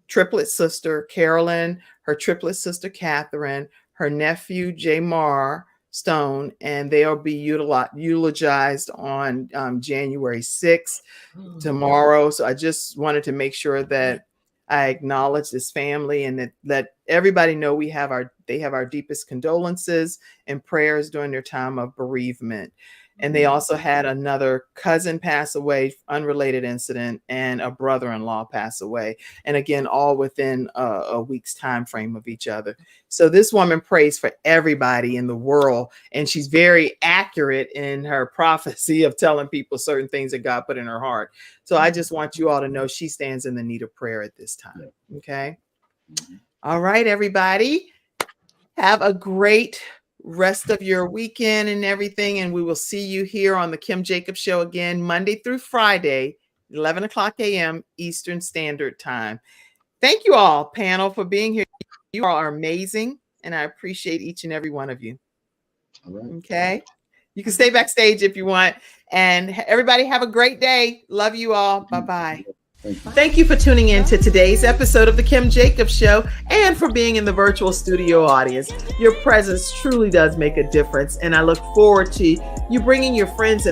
triplet sister, Carolyn, her triplet sister, Catherine, her nephew, Jamar Stone, and they'll be eulogized on January 6th, tomorrow. So I just wanted to make sure that I acknowledge this family and that let everybody know they have our deepest condolences and prayers during their time of bereavement. And they also had another cousin pass away, unrelated incident, and a brother-in-law pass away. And again, all within a week's time frame of each other. So this woman prays for everybody in the world, and she's very accurate in her prophecy of telling people certain things that God put in her heart. So I just want you all to know she stands in the need of prayer at this time. Okay. All right, everybody. Have a great rest of your weekend and everything. And we will see you here on the Kim Jacobs Show again, Monday through Friday, 11 o'clock a.m. Eastern Standard Time. Thank you all, panel, for being here. You all are amazing, and I appreciate each and every one of you. All right. Okay. You can stay backstage if you want. And everybody have a great day. Love you all. Bye-bye. Thank you for tuning in to today's episode of the Kim Jacobs Show and for being in the virtual studio audience. Your presence truly does make a difference, and I look forward to you bringing your friends and